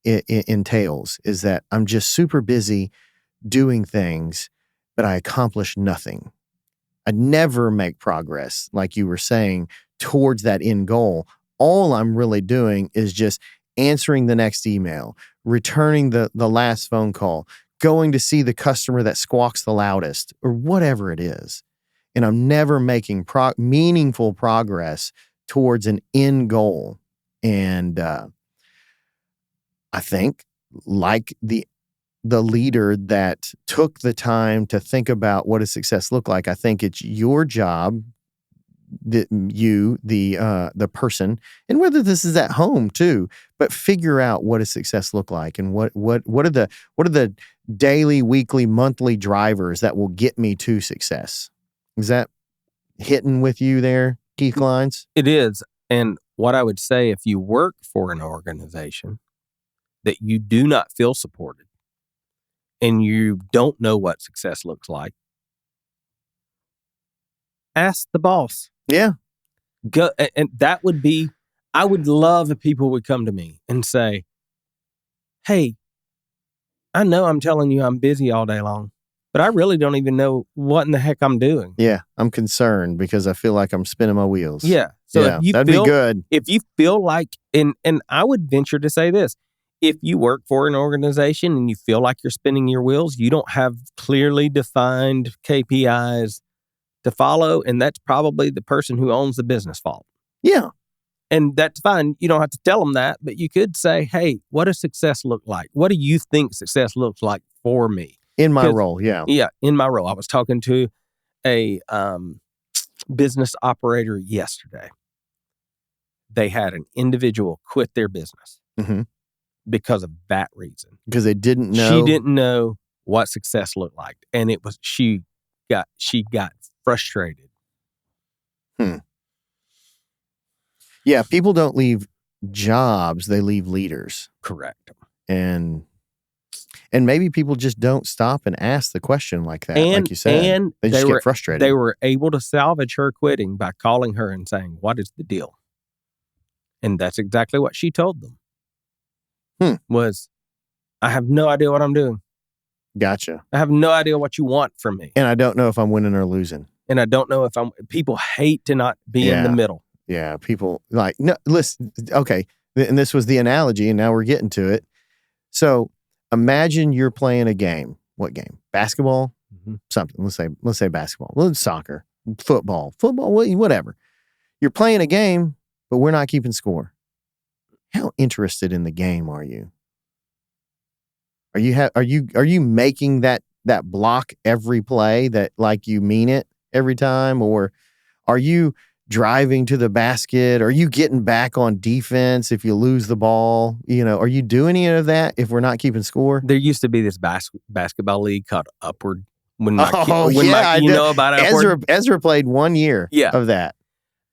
entails, is that I'm just super busy doing things, but I accomplish nothing. I never make progress, like you were saying, towards that end goal. All I'm really doing is just answering the next email, returning the last phone call, going to see the customer that squawks the loudest, or whatever it is. And I'm never making meaningful progress towards an end goal. And I think, like the leader that took the time to think about what does success look like, I think it's your job, the person, and whether this is at home too, but figure out what does success look like, and what are the daily, weekly, monthly drivers that will get me to success. Is that hitting with you there, Keith Glines? It is. And what I would say, if you work for an organization that you do not feel supported and you don't know what success looks like, ask the boss. Yeah. Go, and that would be, I would love if people would come to me and say, hey, I know I'm telling you I'm busy all day long, but I really don't even know what in the heck I'm doing. Yeah. I'm concerned because I feel like I'm spinning my wheels. Yeah. So yeah, if you that'd feel, be good. If you feel like, and I would venture to say this, if you work for an organization and you feel like you're spinning your wheels, you don't have clearly defined KPIs to follow, and that's probably the person who owns the business fault. Yeah. And that's fine. You don't have to tell them that, but you could say, hey, what does success look like? What do you think success looks like for me? In my role, yeah. Yeah, in my role. I was talking to a business operator yesterday. They had an individual quit their business because of that reason. Because they didn't know. She didn't know what success looked like. And it was, she got frustrated. Yeah, people don't leave jobs, they leave leaders. Correct. And maybe people just don't stop and ask the question like that, like you said. And they just get frustrated. They were able to salvage her quitting by calling her and saying, what is the deal? And that's exactly what she told them. Was, I have no idea what I'm doing. Gotcha. I have no idea what you want from me. And I don't know if I'm winning or losing. And I don't know if people hate to not be in the middle. Yeah, people like, no, listen, okay. And this was the analogy, and now we're getting to it. So imagine you're playing a game. What game? Basketball? Something. Let's say basketball. Well, it's soccer, football, whatever. You're playing a game, but we're not keeping score. How interested in the game are you? Are you making that block every play, that like you mean it every time? Or are you driving to the basket? Are you getting back on defense if you lose the ball? Are you doing any of that if we're not keeping score? There used to be this basketball league called Upward. You know about Upward? Ezra played 1 year of that.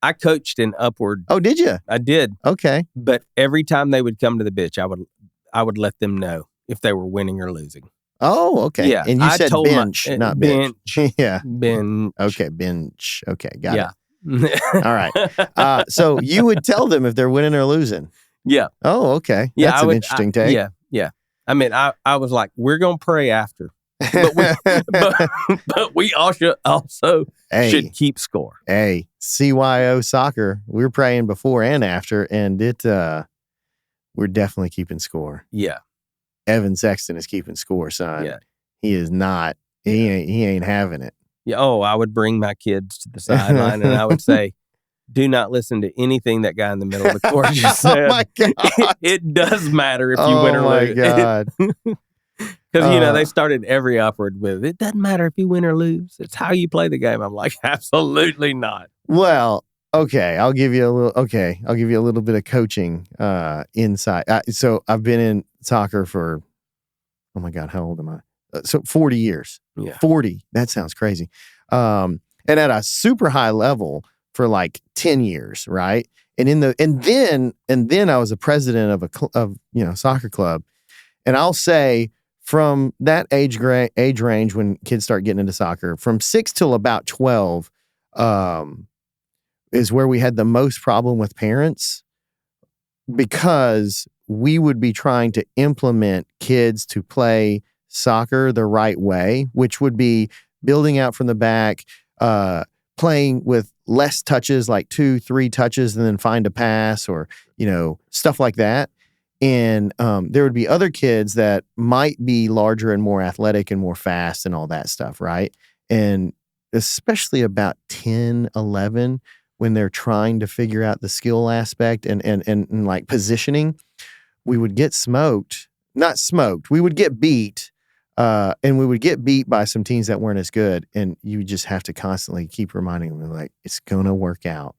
I coached in Upward. Oh, did you? I did. Okay. But every time they would come to the bitch, I would let them know if they were winning or losing. Oh, okay. Yeah. And you said bench, not bench. Yeah. Bench. Okay, bench. Okay, got it. All right. So you would tell them if they're winning or losing. Yeah. Oh, okay. That's an interesting take. Yeah. Yeah. I mean, I was like, we're going to pray after, but we also should keep score. Hey, CYO soccer, we're praying before and after, and we're definitely keeping score. Yeah. Evan Sexton is keeping score, son. Yeah. He is not. He ain't having it. Yeah. Oh, I would bring my kids to the sideline and I would say, do not listen to anything that guy in the middle of the court just said. Oh my God. It does matter if you win or lose. Oh my God. Because, they started every Upward with, it doesn't matter if you win or lose. It's how you play the game. I'm like, absolutely not. Well, okay. I'll give you a little bit of coaching insight. So I've been in soccer for, oh my God, how old am I? So 40 years. Yeah. 40. That sounds crazy. And at a super high level for like 10 years, right? And then I was a president of soccer club. And I'll say from that age range when kids start getting into soccer, from 6 till about 12 is where we had the most problem with parents, because we would be trying to implement kids to play soccer the right way, which would be building out from the back, playing with less touches, like 2-3 touches, and then find a pass, or, stuff like that. And there would be other kids that might be larger and more athletic and more fast and all that stuff, right? And especially about 10, 11, when they're trying to figure out the skill aspect and like positioning, we would get smoked. Not smoked. We would get beat. And we would get beat by some teams that weren't as good. And you just have to constantly keep reminding them, like, it's going to work out.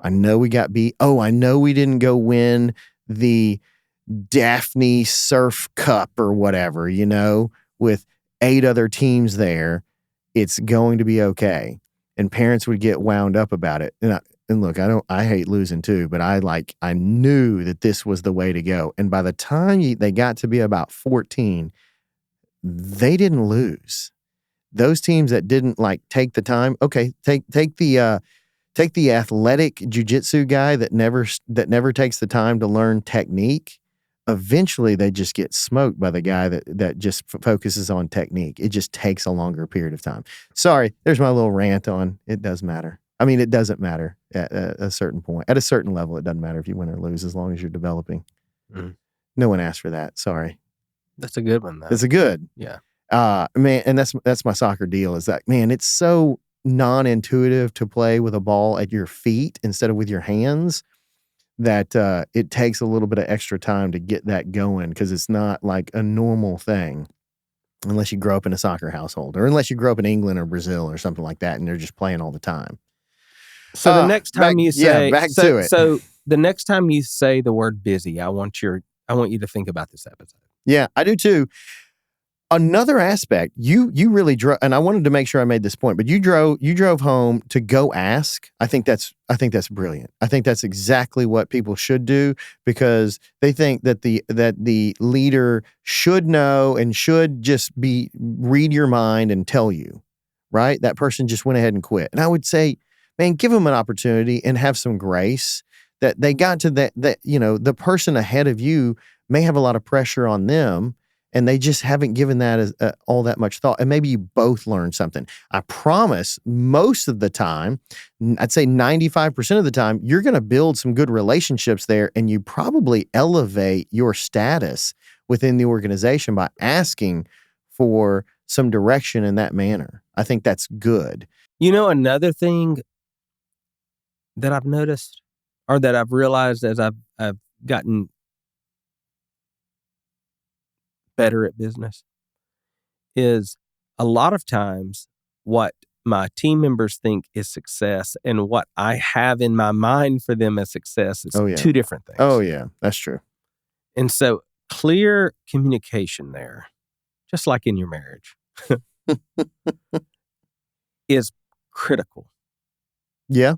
I know we got beat. Oh, I know we didn't go win the Daphne Surf Cup or whatever, with 8 other teams there, it's going to be okay. And parents would get wound up about it. And look, I hate losing too, but I knew that this was the way to go. And by the time they got to be about 14, they didn't lose. Those teams that didn't take the time, okay, take the athletic jujitsu guy that never takes the time to learn technique. Eventually, they just get smoked by the guy that just focuses on technique. It just takes a longer period of time. Sorry, there's my little rant on it does matter. I mean, it doesn't matter at a certain point. At a certain level, it doesn't matter if you win or lose as long as you're developing. Mm. No one asked for that. Sorry. That's a good one, though. It's a good. Yeah. Man, and that's my soccer deal is that, man, it's so non-intuitive to play with a ball at your feet instead of with your hands that it takes a little bit of extra time to get that going because it's not like a normal thing unless you grow up in a soccer household or unless you grow up in England or Brazil or something like that and they're just playing all the time. So the next time you say to it. So the next time you say the word busy, I want you to think about this episode. Yeah, I do too. Another aspect, you really drove, and I wanted to make sure I made this point, but you drove home to go ask. I think that's brilliant. I think that's exactly what people should do because they think that the leader should know and should just read your mind and tell you, right? That person just went ahead and quit. And I would say, man, give them an opportunity and have some grace that they got to that the person ahead of you may have a lot of pressure on them. And they just haven't given that all that much thought. And maybe you both learn something. I promise most of the time, I'd say 95% of the time, you're going to build some good relationships there and you probably elevate your status within the organization by asking for some direction in that manner. I think that's good. Another thing that I've noticed or that I've realized as I've gotten better at business is a lot of times what my team members think is success and what I have in my mind for them as success is two different things. Oh yeah, that's true. And so clear communication there, just like in your marriage, is critical. Yeah.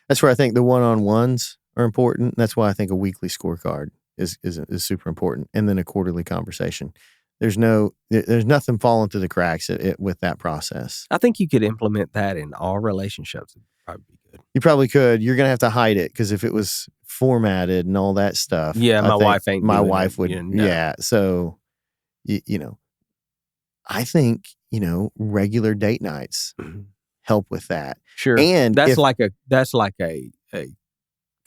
That's where I think the one-on-ones are important. That's why I think a weekly scorecard is super important. And then a quarterly conversation. There's nothing falling through the cracks with that process. I think you could implement that in all relationships. It'd probably be good. You probably could. You're going to have to hide it because if it was formatted and all that stuff. Yeah, my wife ain't My doing wife it, would. Yeah. So, I think, regular date nights help with that. Sure. And that's like a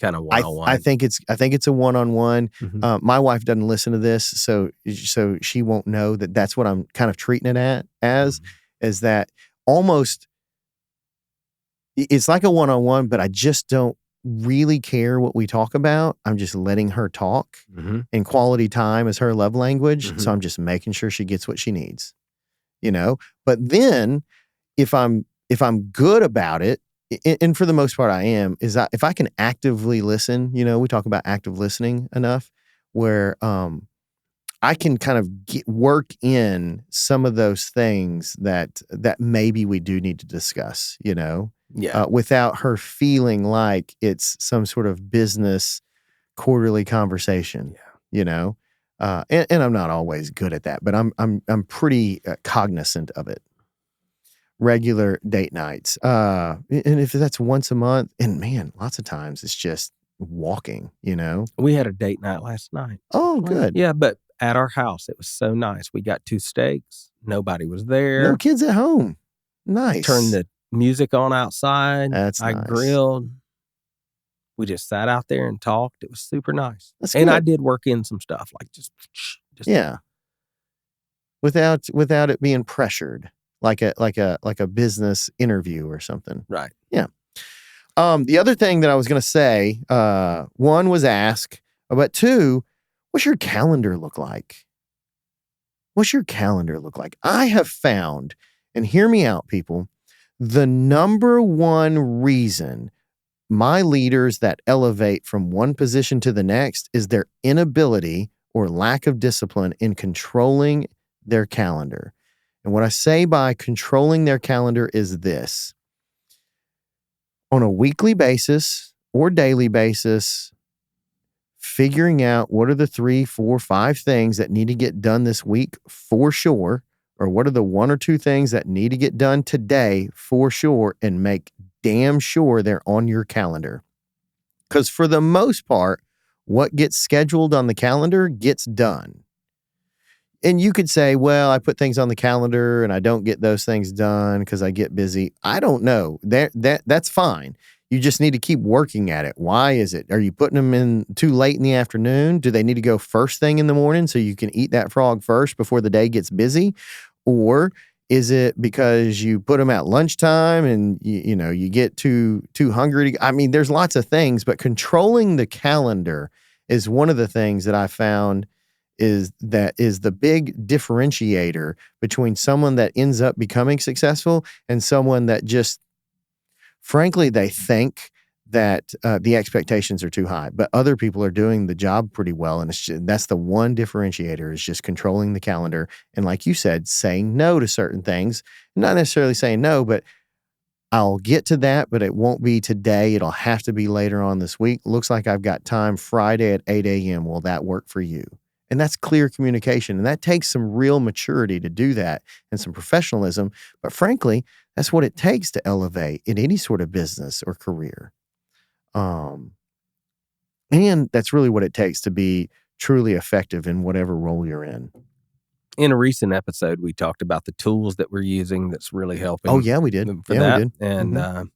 kind of one-on-one. I think it's a one-on-one. Mm-hmm. My wife doesn't listen to this, so she won't know that that's what I'm kind of treating it as is that almost it's like a one-on-one, but I just don't really care what we talk about. I'm just letting her talk, and quality time is her love language. So I'm just making sure she gets what she needs, But then if I'm good about it, and for the most part I am, is that if I can actively listen, we talk about active listening enough where I can kind of work in some of those things that maybe we do need to discuss, without her feeling like it's some sort of business quarterly conversation, and I'm not always good at that, but I'm pretty cognizant of it. Regular date nights. And if that's once a month, and man, lots of times it's just walking, We had a date night last night. Oh, good. Yeah, but at our house, it was so nice. We got 2 steaks. Nobody was there. No kids at home. Nice. Turned the music on outside. That's I nice. grilled. We just sat out there and talked. It was super nice. That's and good. I did work in some stuff like just yeah. Without it being pressured. Like a business interview or something. Right. Yeah. The other thing that I was going to say, one was ask, but 2, what's your calendar look like? What's your calendar look like? I have found, and hear me out, people, the number one reason my leaders that elevate from one position to the next is their inability or lack of discipline in controlling their calendar. And what I say by controlling their calendar is this. On a weekly basis or daily basis, figuring out what are the 3, 4, 5 things that need to get done this week for sure, or what are the 1 or 2 things that need to get done today for sure, and make damn sure they're on your calendar. Because for the most part, what gets scheduled on the calendar gets done. And you could say, well, I put things on the calendar and I don't get those things done because I get busy. I don't know. That's fine. You just need to keep working at it. Why is it? Are you putting them in too late in the afternoon? Do they need to go first thing in the morning so you can eat that frog first before the day gets busy? Or is it because you put them at lunchtime and you get too hungry? I mean, there's lots of things, but controlling the calendar is one of the things that I found is the big differentiator between someone that ends up becoming successful and someone that just, frankly, they think that the expectations are too high, but other people are doing the job pretty well. And that's the one differentiator, is just controlling the calendar. And like you said, saying no to certain things, not necessarily saying no, but I'll get to that, but it won't be today. It'll have to be later on this week. Looks like I've got time Friday at 8 a.m. Will that work for you? And that's clear communication. And that takes some real maturity to do that and some professionalism. But frankly, that's what it takes to elevate in any sort of business or career. And that's really what it takes to be truly effective in whatever role you're in. In a recent episode, we talked about the tools that we're using that's really helping. Oh, yeah, we did. For that. We did. And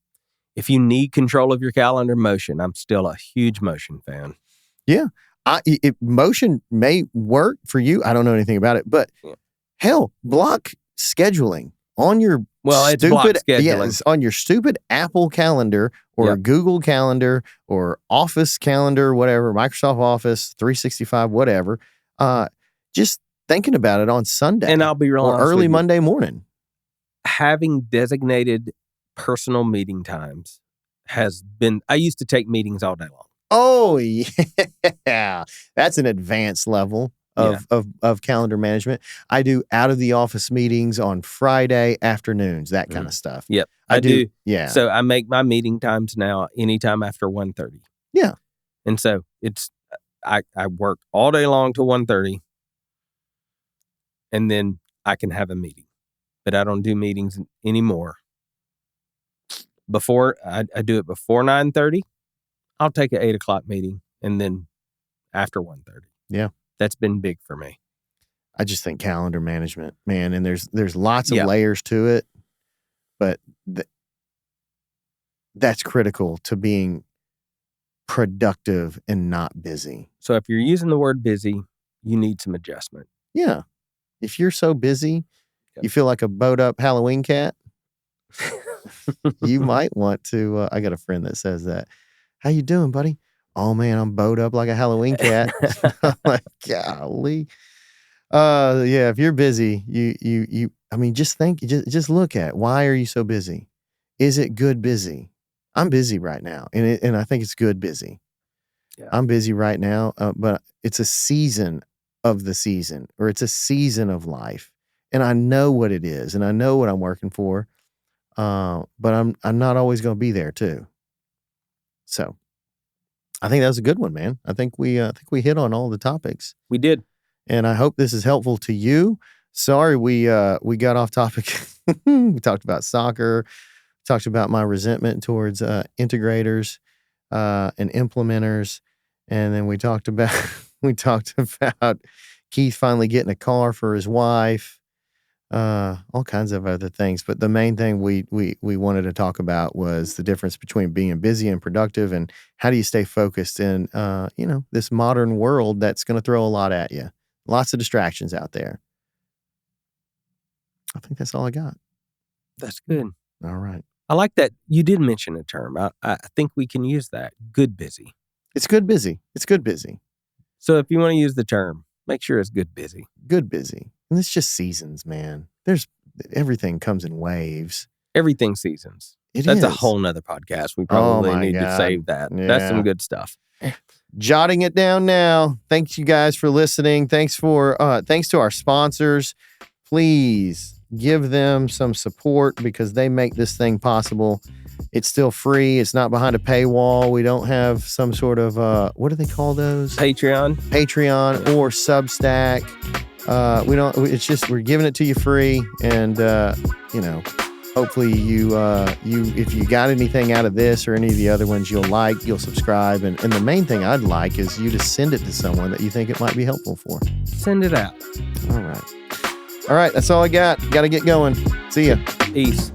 if you need control of your calendar, Motion. I'm still a huge Motion fan. Yeah. Motion may work for you. I don't know anything about it, but hell, block scheduling on your it's block scheduling. Yes, on your stupid Apple calendar or Google calendar or Office calendar, whatever, Microsoft Office 365, whatever. Just thinking about it on Sunday, and I'll be real honest, early Monday morning. Having designated personal meeting times has been. I used to take meetings all day long. Oh, yeah. That's an advanced level of calendar management. I do out of the office meetings on Friday afternoons, that kind of stuff. Yep. I do. Yeah. So I make my meeting times now anytime after 1:30. Yeah. And so I work all day long till 1:30, and then I can have a meeting. But I don't do meetings anymore. Before I do it before 9:30. I'll take an 8 o'clock meeting, and then after 1:30. Yeah. That's been big for me. I just think calendar management, man, and there's lots of layers to it, but that's critical to being productive and not busy. So if you're using the word busy, you need some adjustment. Yeah. If you're so busy, you feel like a bowed up Halloween cat, you might want to, I got a friend that says that. How you doing, buddy? Oh, man, I'm bowed up like a Halloween cat. I'm like, golly. Yeah, if you're busy, just think, just look at, why are you so busy? Is it good busy? I'm busy right now, and I think it's good busy. Yeah. I'm busy right now, but it's a season of the season, or it's a season of life, and I know what it is, and I know what I'm working for, but I'm not always going to be there too. So I think that was a good one, man. I think we hit on all the topics. We did. And I hope this is helpful to you. Sorry, we got off topic. We talked about soccer, talked about my resentment towards integrators and implementers. And then we talked about Keith finally getting a car for his wife. All kinds of other things, but the main thing we wanted to talk about was the difference between being busy and productive, and how do you stay focused in this modern world that's going to throw a lot at you. Lots of distractions out there. I think that's all I got. That's good. All right. I like that you did mention a term. I think we can use that. Good busy. It's good busy. It's good busy. So if you want to use the term, make sure it's good busy. Good busy. And it's just seasons, man. Everything comes in waves. Everything seasons. That's a whole nother podcast. We probably need to save that. Yeah. That's some good stuff. jotting it down now. Thanks you guys for listening. Thanks to our sponsors. Please give them some support because they make this thing possible. It's still free. It's not behind a paywall. We don't have some sort of what do they call those? Patreon or Substack. We don't. It's just we're giving it to you free, and hopefully you if you got anything out of this or any of the other ones, you'll subscribe, and the main thing I'd like is you to send it to someone that you think it might be helpful for. Send it out. All right. That's all I got. Got to get going. See ya. Peace.